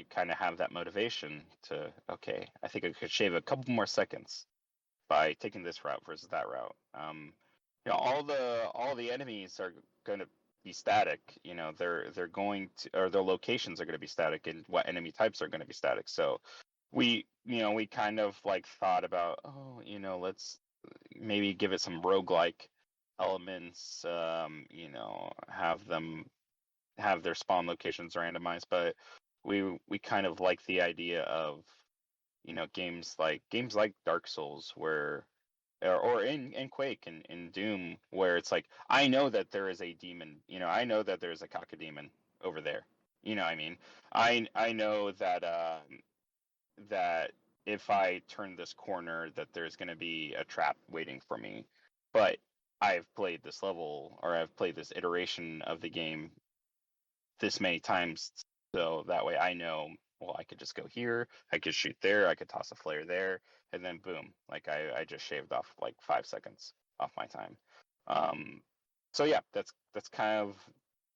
kind of have that motivation to, okay, I think I could shave a couple more seconds by taking this route versus that route. All the enemies are going to be static. They're going to, or their locations are going to be static, and what enemy types are going to be static. So we kind of like thought about, oh, let's maybe give it some roguelike elements. Have them have their spawn locations randomized, but we kind of like the idea of, games like Dark Souls, where or in Quake and in Doom, where it's like, I know that there is a demon, I know that there's a cacodemon over there. You know what I mean? I know that if I turn this corner, that there's going to be a trap waiting for me. But I've played this level, or I've played this iteration of the game this many times, so that way I know, well, I could just go here, I could shoot there, I could toss a flare there, and then boom, like I just shaved off like 5 seconds off my time. um so yeah, that's kind of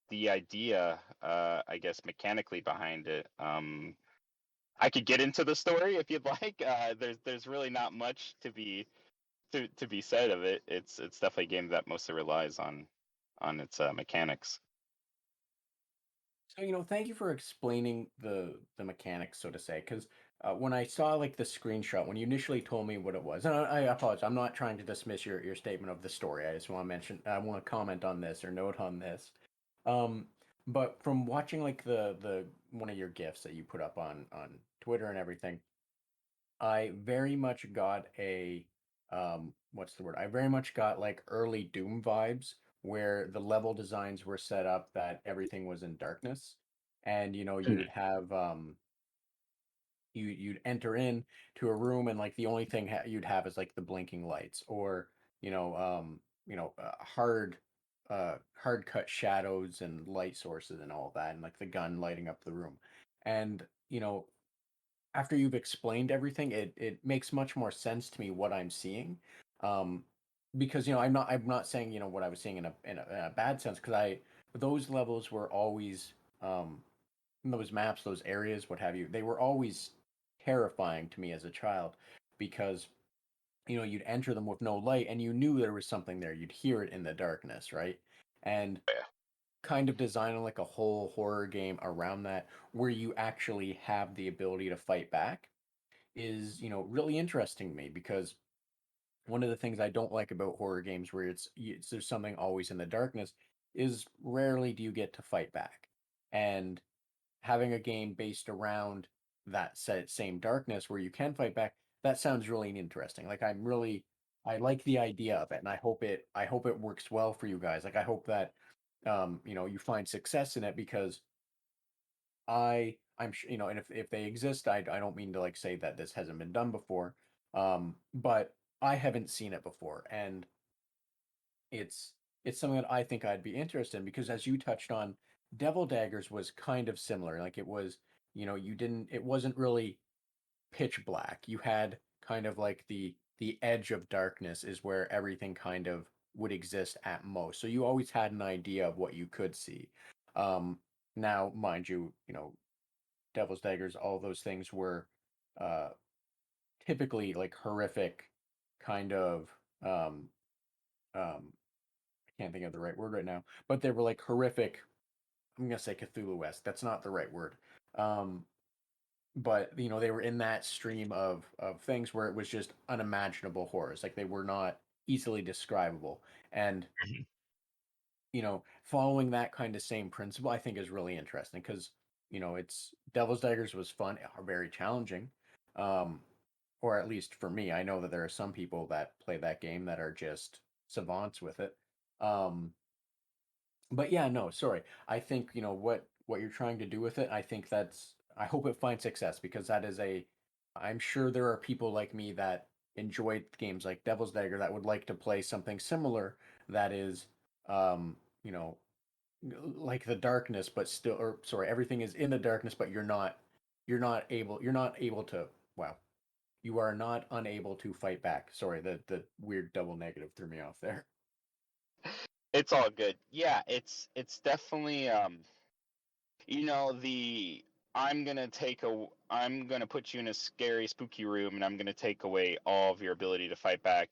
the idea, I guess, mechanically behind it. I could get into the story if you'd like. There's really not much to be said of it. It's definitely a game that mostly relies on its mechanics. So, thank you for explaining the mechanics, so to say, because when I saw like the screenshot, when you initially told me what it was, and I apologize, I'm not trying to dismiss your statement of the story. I just want to mention, I want to comment on this or note on this. Um, but from watching like the one of your gifs that you put up on Twitter and everything, I very much got a what's the word? I very much got like early Doom vibes where the level designs were set up that everything was in darkness. And Mhm. you'd have you'd enter in to a room, and like the only thing you'd have is like the blinking lights, or hard cut shadows and light sources and all that, and like the gun lighting up the room. And after you've explained everything, it makes much more sense to me what I'm seeing. Um, because I'm not saying what I was seeing in a bad sense, because I those levels were always, those maps, those areas, what have you, they were always terrifying to me as a child, because you'd enter them with no light and you knew there was something there. You'd hear it in the darkness, right? And Yeah. kind of designing like a whole horror game around that, where you actually have the ability to fight back, is really interesting to me, because one of the things I don't like about horror games, where there's something always in the darkness, is rarely do you get to fight back. And having a game based around that same darkness where you can fight back, that sounds really interesting. Like, I like the idea of it, and I hope it works well for you guys. Like, I hope that you find success in it, because I'm sure, and if they exist, I don't mean to like say that this hasn't been done before, but I haven't seen it before, and it's it's something that I think I'd be interested in, because as you touched on, Devil Daggers was kind of similar. Like, it was, it wasn't really pitch black. You had kind of like the edge of darkness is where everything kind of would exist at most. So you always had an idea of what you could see. Um, Now, mind you, Devil's Daggers, all those things were uh, typically like horrific, kind of. Um, um, I can't think of the right word right now, but they were like horrific. I'm gonna say Cthulhu-esque. That's not the right word. Um, but they were in that stream of things where it was just unimaginable horrors. Like, they were not easily describable, and Mhm. following that kind of same principle, I think, is really interesting, because it's Devil's Daggers was fun, very challenging, um, or at least for me. I know that there are some people that play that game that are just savants with it. Um, but yeah, no, sorry. I think what you're trying to do with it. I hope it finds success, because that is a. I'm sure there are people like me that enjoy games like Devil's Dagger that would like to play something similar, that is, um, you know, like the darkness, but still, or sorry, everything is in the darkness, but you're not able to. Wow, you are not unable to fight back. Sorry, the weird double negative threw me off there. It's all good. Yeah, it's definitely, the I'm gonna put you in a scary, spooky room, and I'm gonna take away all of your ability to fight back.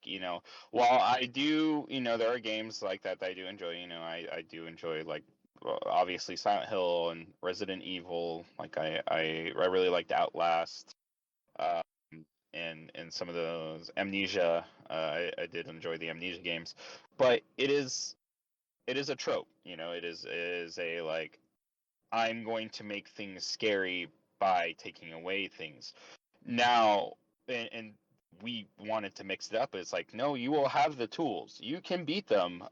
While I do, there are games like that I do enjoy. I do enjoy, like, well, obviously Silent Hill and Resident Evil. Like, I really liked Outlast. Um, and some of those Amnesia. I did enjoy the Amnesia games, but it is a trope. It is a, like, I'm going to make things scary by taking away things. Now, and we wanted to mix it up. It's like, no, you will have the tools. You can beat them.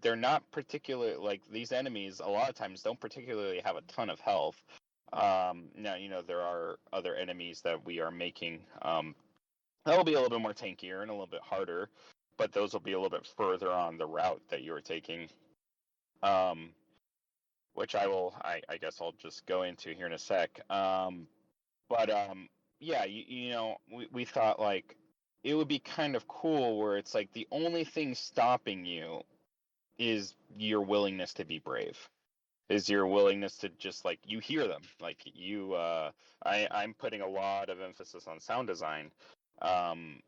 They're not particular, like these enemies. A lot of times don't particularly have a ton of health. Now, there are other enemies that we are making. That'll be a little bit more tankier and a little bit harder, but those will be a little bit further on the route that you're taking. Um, which I guess I'll just go into here in a sec. But yeah, we thought like it would be kind of cool where it's like the only thing stopping you is your willingness to be brave, is your willingness to just like you hear them, like I'm putting a lot of emphasis on sound design. Um,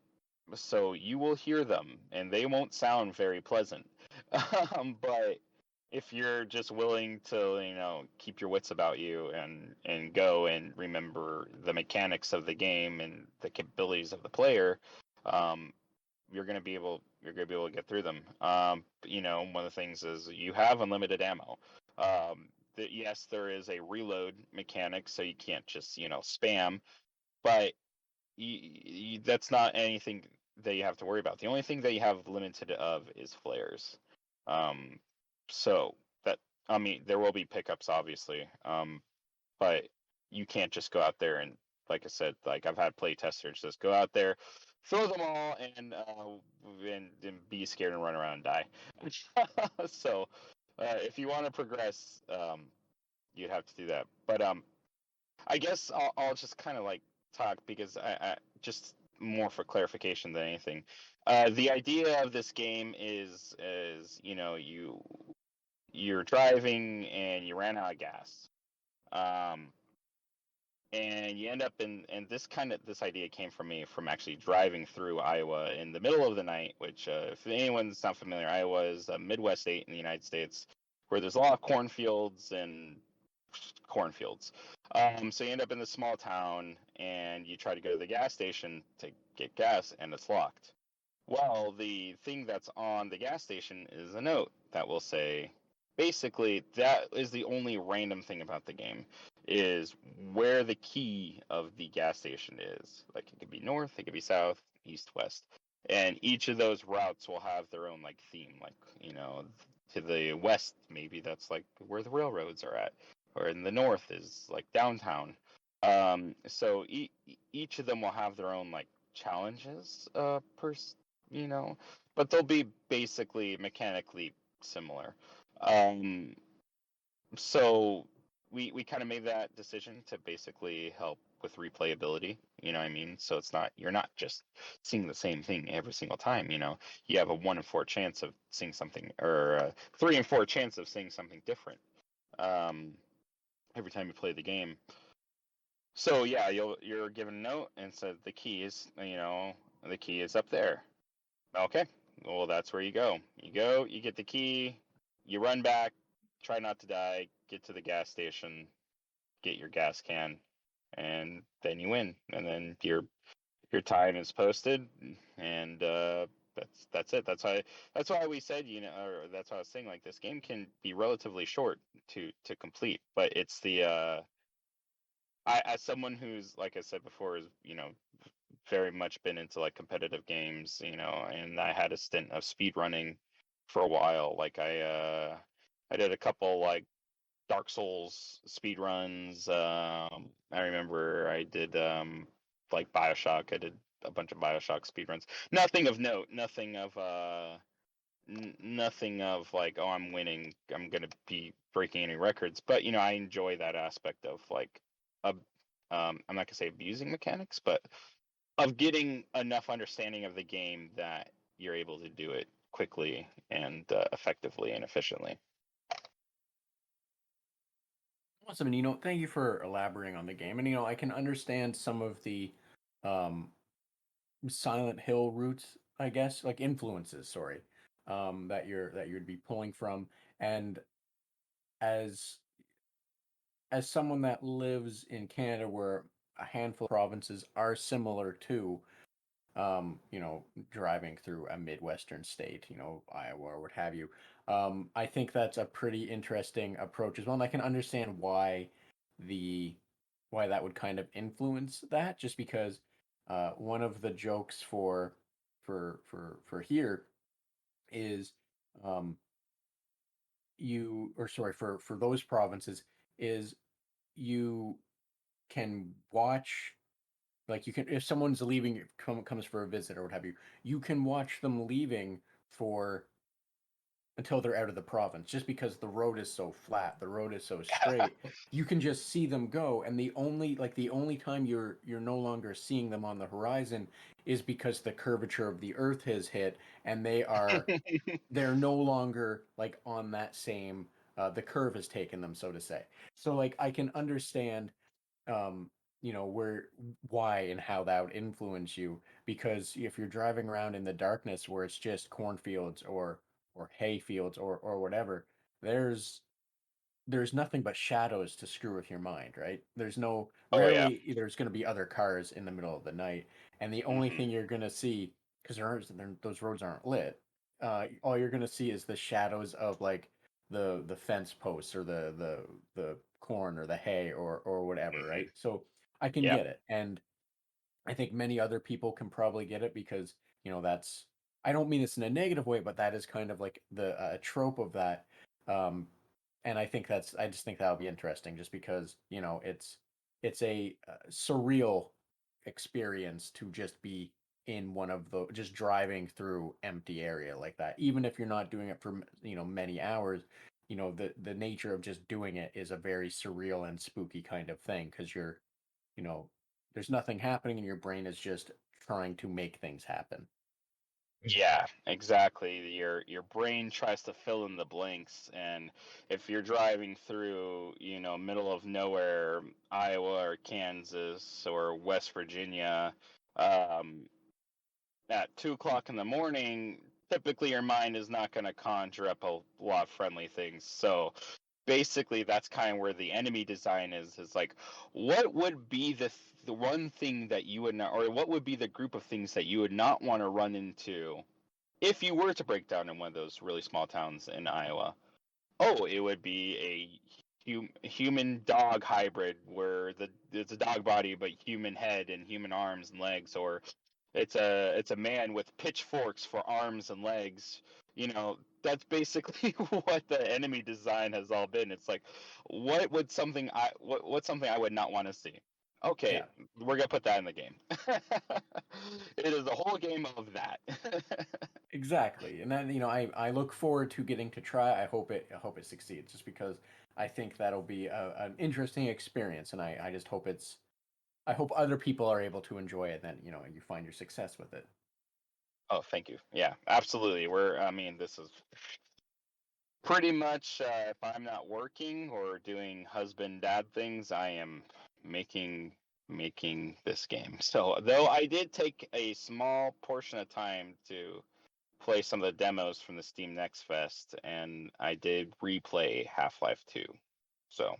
so you will hear them and they won't sound very pleasant. But if you're just willing to keep your wits about you and go and remember the mechanics of the game and the capabilities of the player, um, you're gonna be able to get through them. One of the things is you have unlimited ammo. Yes, there is a reload mechanic, so you can't just spam, but that's not anything that you have to worry about. The only thing that you have limited of is flares. Um, so that I mean, there will be pickups, obviously, but you can't just go out there and, like I said, like I've had play testers just go out there, throw them all, and be scared and run around and die. So if you want to progress, you'd have to do that. But I guess I'll just kind of like talk because I just more for clarification than anything. The idea of this game is you're driving and you ran out of gas, um, and you end up in and this idea came from me from actually driving through Iowa in the middle of the night. Which if anyone's not familiar, Iowa is a Midwest state in the United States where there's a lot of cornfields and cornfields. So you end up in this small town and you try to go to the gas station to get gas and it's locked. Well, the thing that's on the gas station is a note that will say, basically, that is the only random thing about the game, is where the key of the gas station is. Like it could be north, it could be south, east, west. And each of those routes will have their own like theme. Like, to the west, maybe that's like where the railroads are at, or in the north is like downtown. So each of them will have their own like challenges you know, but they'll be basically mechanically similar. Um, so we kind of made that decision to basically help with replayability. You know what I mean? So you're not just seeing the same thing every single time. You have a 1 in 4 chance of seeing something, or a 3 in 4 chance of seeing something different um, every time you play the game. So yeah, you're given a note and said the key is up there. Okay. Well, that's where you go. You get the key, you run back, try not to die, get to the gas station, get your gas can, and then you win. And then your time is posted, and that's it. That's why we said, or that's why I was saying, like, this game can be relatively short to complete, but it's the I as someone who's, like I said before, is very much been into like competitive games, and I had a stint of speed running for a while. Like I did a couple like Dark Souls speed runs. I remember I did like BioShock. I did a bunch of BioShock speed runs. Nothing of note. Nothing of like, oh, I'm winning. I'm gonna be breaking any records. But I enjoy that aspect of like, uh, I'm not gonna say abusing mechanics, but of getting enough understanding of the game that you're able to do it quickly and effectively and efficiently. Awesome. And thank you for elaborating on the game. And I can understand some of the um Silent Hill roots, I guess, like influences, sorry, that you'd be pulling from. And as someone that lives in Canada where a handful of provinces are similar to driving through a Midwestern state, Iowa or what have you. I think that's a pretty interesting approach as well, and I can understand the why that would kind of influence that, just because one of the jokes for here is um, you or sorry for those provinces is you can watch, like, you can, if someone's leaving, comes for a visit or what have you, you can watch them leaving for until they're out of the province, just because the road is so flat, the road is so straight. You can just see them go, and the only time you're no longer seeing them on the horizon is because the curvature of the earth has hit, and they're no longer like on that same, the curve has taken them, so to say. So like I can understand, um, where, why and how that would influence you, because if you're driving around in the darkness where it's just cornfields or hay fields or whatever, there's there's nothing but shadows to screw with your mind, right? Oh yeah. Rarely there's going to be other cars in the middle of the night, and the only Hmm. thing you're going to see, because those roads aren't lit, all you're going to see is the shadows of like the fence posts or the corn or the hay or whatever, Hmm. right? So I can Yeah. get it, and I think many other people can probably get it because, that's, I don't mean this in a negative way, but that is kind of like the trope of that. Um, and I just think that'll be interesting just because, it's a surreal experience to just be in one of the, just driving through empty area like that. Even if you're not doing it for, many hours, the nature of just doing it is a very surreal and spooky kind of thing because you know, there's nothing happening and your brain is just trying to make things happen. Yeah, exactly. Your brain tries to fill in the blanks, and if you're driving through, middle of nowhere, Iowa or Kansas or West Virginia, um, at 2 o'clock in the morning, typically your mind is not going to conjure up a lot of friendly things. So basically, that's kind of where the enemy design is like, what would be the one thing that you would not, or what would be the group of things that you would not want to run into if you were to break down in one of those really small towns in Iowa? Oh, it would be human dog hybrid where it's a dog body but human head and human arms and legs, or it's a man with pitchforks for arms and legs. That's basically what the enemy design has all been. It's like, what's something I would not want to see? Okay, Yeah, we're gonna put that in the game. It is a whole game of that. exactly. And then, I look forward to getting to try. I hope it succeeds just because I think that'll be an interesting experience. And I just hope I hope other people are able to enjoy it, and then, you find your success with it. Oh, thank you. Yeah, absolutely. I mean, this is pretty much, if I'm not working or doing husband dad things, I am making making this game. So, though I did take a small portion of time to play some of the demos from the Steam Next Fest, and I did replay Half-Life 2. So,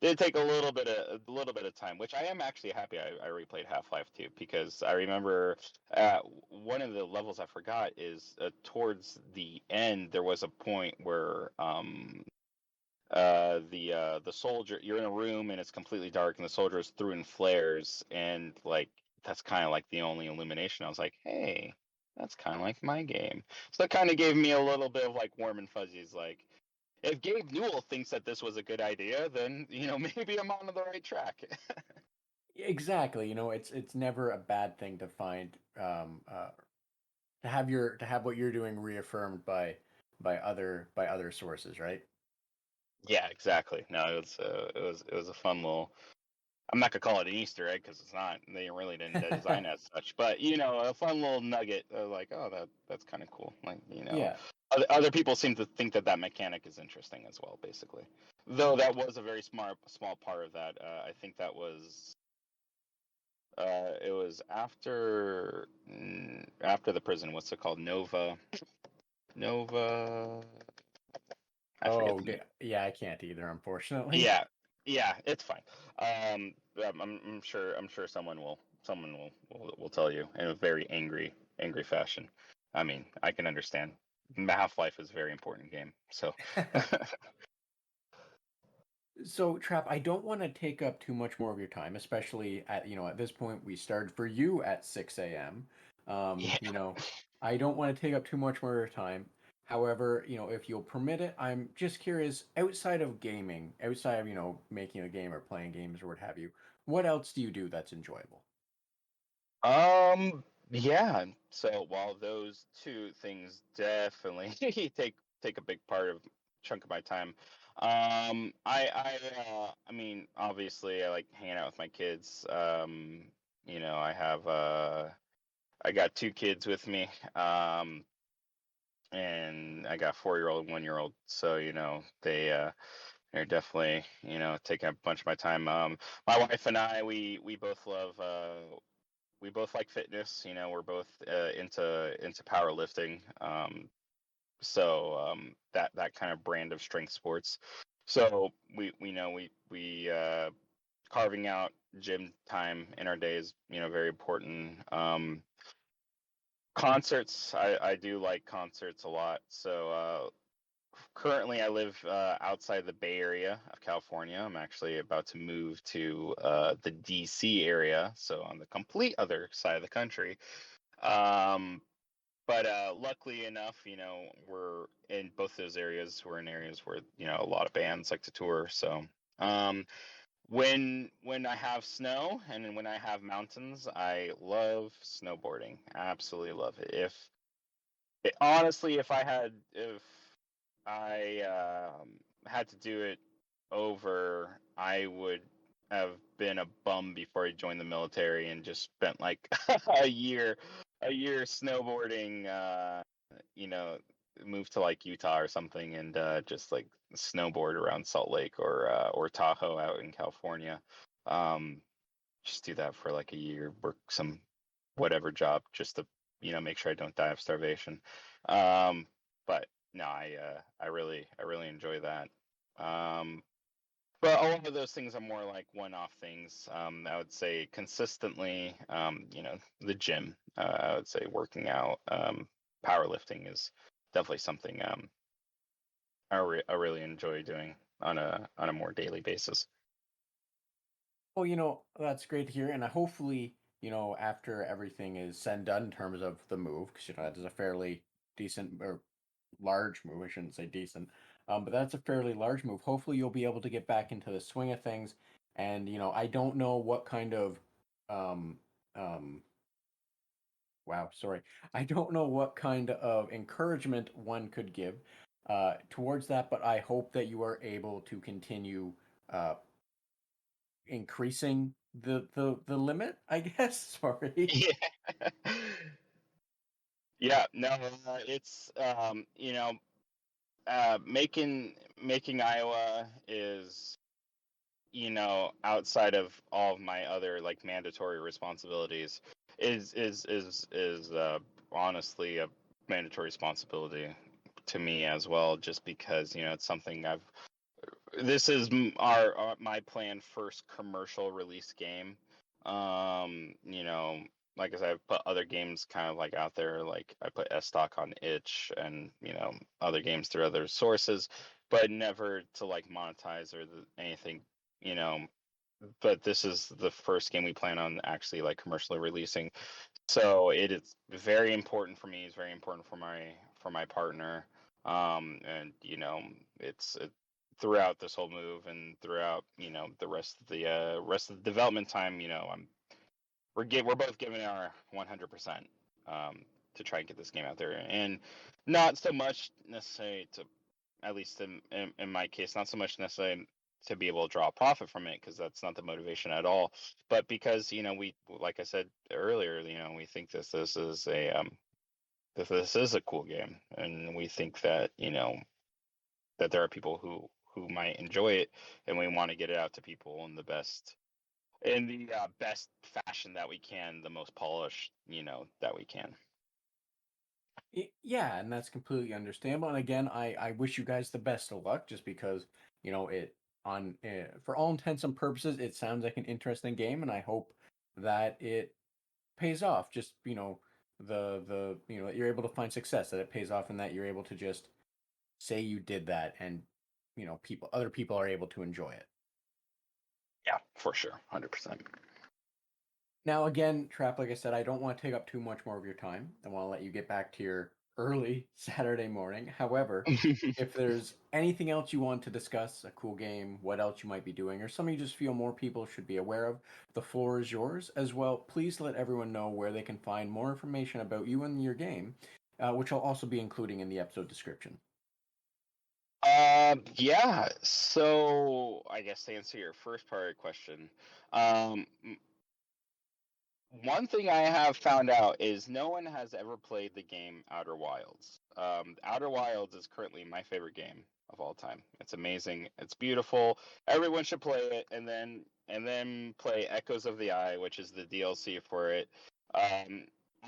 did take a little bit of time, which I am actually happy I replayed Half-Life 2 because I remember one of the levels I forgot is towards the end there was a point where the soldier, you're in a room and it's completely dark and the soldier is threw in flares, and like that's kind of like the only illumination. I was like, hey, that's kind of like my game. So it kind of gave me a little bit of like warm and fuzzies. Like, if Gabe Newell thinks that this was a good idea, then maybe I'm on the right track. Exactly. It's never a bad thing to find, to have what you're doing reaffirmed by other sources, right? Yeah, exactly. No, it was a fun little. I'm not gonna call it an Easter egg because it's not. They really didn't design it as such, but a fun little nugget. Like, oh, that's kind of cool. Like, Yeah. other people seem to think that mechanic is interesting as well. Basically, though that was a very small part of that. I think that was. It was after the prison. What's it called? Nova. I forget Oh, the name. yeah, I can't either, unfortunately. Yeah, yeah, it's fine. I'm sure. I'm sure someone will tell you in a very angry fashion. I mean, I can understand. Half-Life is a very important game. So So, Trap, I don't want to take up too much more of your time, especially at this point we started for you at 6 a.m. yeah. I don't want to take up too much more of your time. However, if you'll permit it, I'm just curious, outside of gaming, outside of, making a game or playing games or what have you, what else do you do that's enjoyable? Yeah. So while those two things definitely take a big part of chunk of my time, I mean, obviously, I like hanging out with my kids. I got two kids with me, and I got 4-year-old and 1-year-old. So they're definitely taking up a bunch of my time. My wife and I, we both love we both like fitness. We're both into powerlifting. That kind of brand of strength sports. So we know we carving out gym time in our day is very important. Concerts, I do like concerts a lot. So currently I live outside the Bay Area of California. I'm actually about to move to the DC area, so on the complete other side of the country. Um, but luckily enough, we're in both those areas. We're in areas where a lot of bands like to tour. So um, when I have snow and when I have mountains, I love snowboarding. Absolutely love it. Honestly, if I had to do it over, I would have been a bum before I joined the military and just spent like a year snowboarding. You know, Moved to like Utah or something and just like snowboard around Salt Lake or Tahoe out in California. Um, just do that for like a year, work some whatever job just to make sure I don't die of starvation. Um, but no, I really enjoy that. Um, but a lot of those things are more like one-off things. I would say consistently, the gym. I would say working out, powerlifting is definitely something I really enjoy doing on a more daily basis. Well, that's great to hear, and hopefully, after everything is said and done in terms of the move, because that is a fairly decent or large move. I shouldn't say decent, but that's a fairly large move. Hopefully, you'll be able to get back into the swing of things. And I don't know what kind of, um, um, wow, sorry, I don't know what kind of encouragement one could give towards that, but I hope that you are able to continue uh, increasing the limit. I guess. Sorry. Yeah. Yeah, no, it's making Iowa is outside of all of my other like mandatory responsibilities is honestly a mandatory responsibility to me as well, just because it's something I've this is my planned first commercial release game. Like I said, I've put other games kind of like out there, like I put S stock on itch and other games through other sources, but never to like monetize or anything, you know. But this is the first game we plan on actually like commercially releasing, so it is very important for me. It's very important for my partner. And throughout this whole move and throughout the rest of the development time. We're both giving our 100% to try and get this game out there, and not so much necessarily to, at least in my case, not so much necessarily to be able to draw a profit from it, because that's not the motivation at all, but because we, like I said earlier, we think this is a cool game, and we think that that there are people who might enjoy it, and we want to get it out to people in the best fashion that we can, the most polished that we can. Yeah, and that's completely understandable. And again, I wish you guys the best of luck, just because it on for all intents and purposes, it sounds like an interesting game, and I hope that it pays off. Just the that you're able to find success, that it pays off, and that you're able to just say you did that, and other people are able to enjoy it. Yeah, for sure, 100%. Now, again, Trap, like I said, I don't want to take up too much more of your time. I want to let you get back to your early Saturday morning. However, if there's anything else you want to discuss, a cool game, what else you might be doing, or something you just feel more people should be aware of, the floor is yours. As well, please let everyone know where they can find more information about you and your game, which I'll also be including in the episode description. Yeah. So I guess to answer your first part of the question, um, one thing I have found out is no one has ever played the game Outer Wilds. Outer Wilds is currently my favorite game of all time. It's amazing. It's beautiful. Everyone should play it, and then play Echoes of the Eye, which is the DLC for it. Um,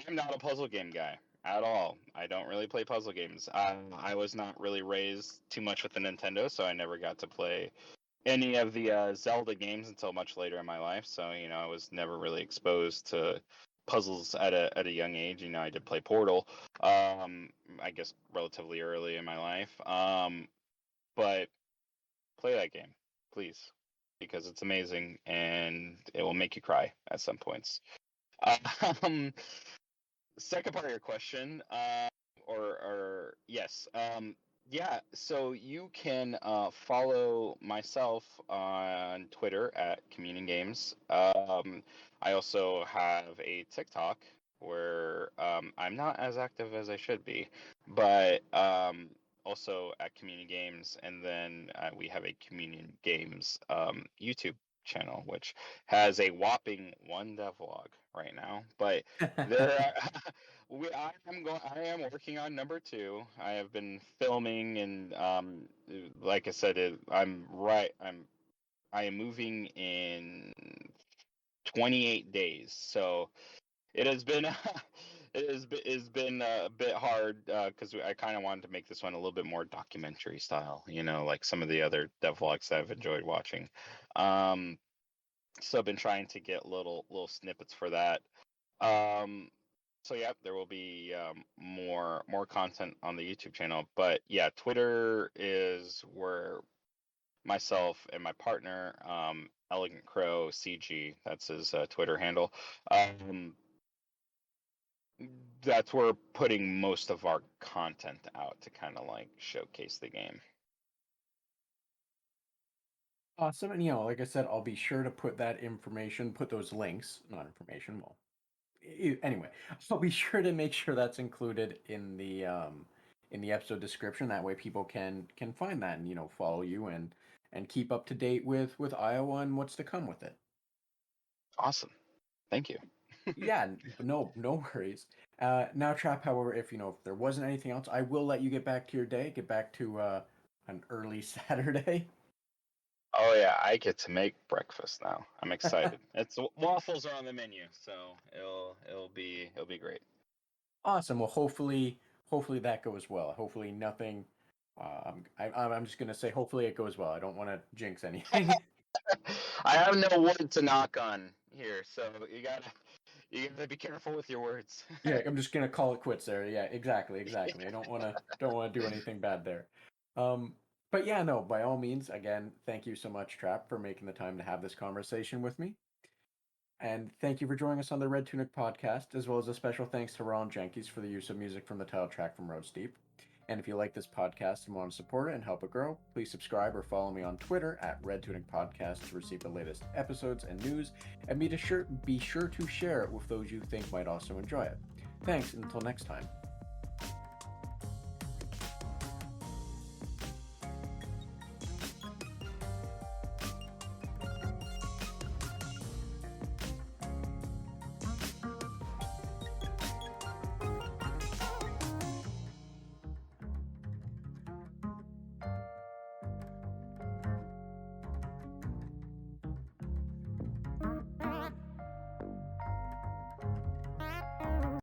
I'm not a puzzle game guy at all. I don't really play puzzle games. I was not really raised too much with the Nintendo, so I never got to play any of the Zelda games until much later in my life. So I was never really exposed to puzzles at a young age. I did play Portal, I guess relatively early in my life. But play that game, please, because it's amazing and it will make you cry at some points. Um, Second part of your question, or yes, yeah. So you can follow myself on Twitter at Communion Games. I also have a TikTok where I'm not as active as I should be, but also at Communion Games, and then we have a Communion Games YouTube channel, which has a whopping one devlog right now, but there I am working on number two. I have been filming, and like I said, I am moving in 28 days. So it has been it's been a bit hard because I kind of wanted to make this one a little bit more documentary style, like some of the other devlogs that I've enjoyed watching. Um, so I've been trying to get little snippets for that. Um, so yeah, there will be more content on the YouTube channel. But yeah, Twitter is where myself and my partner, Elegant Crow CG, that's his Twitter handle. Um, that's where we're putting most of our content out to kind of like showcase the game. Awesome. And like I said, I'll be sure to put that information, put those links, not information, well, anyway, I'll be sure to make sure that's included in the episode description. That way people can find that and follow you and keep up to date with Iowa and what's to come with it. Awesome, thank you. Yeah, no worries. Now, Trap, however, if there wasn't anything else, I will let you get back to your day, get back to an early Saturday. Oh yeah, I get to make breakfast now. I'm excited. It's waffles are on the menu, so it'll be great. Awesome. Well, hopefully that goes well. Hopefully nothing. I'm just gonna say hopefully it goes well. I don't want to jinx anything. I have no wood to knock on here, so you gotta be careful with your words. Yeah, I'm just gonna call it quits there. Yeah, exactly. I don't wanna do anything bad there. Um, but yeah, no. By all means, again, thank you so much, Trap, for making the time to have this conversation with me. And thank you for joining us on the Red Tunic podcast, as well as a special thanks to Ron Jenkins for the use of music from the title track from Road Steep. And if you like this podcast and want to support it and help it grow, please subscribe or follow me on Twitter at Red Tunic Podcast to receive the latest episodes and news, and be sure to share it with those you think might also enjoy it. Thanks, and until next time.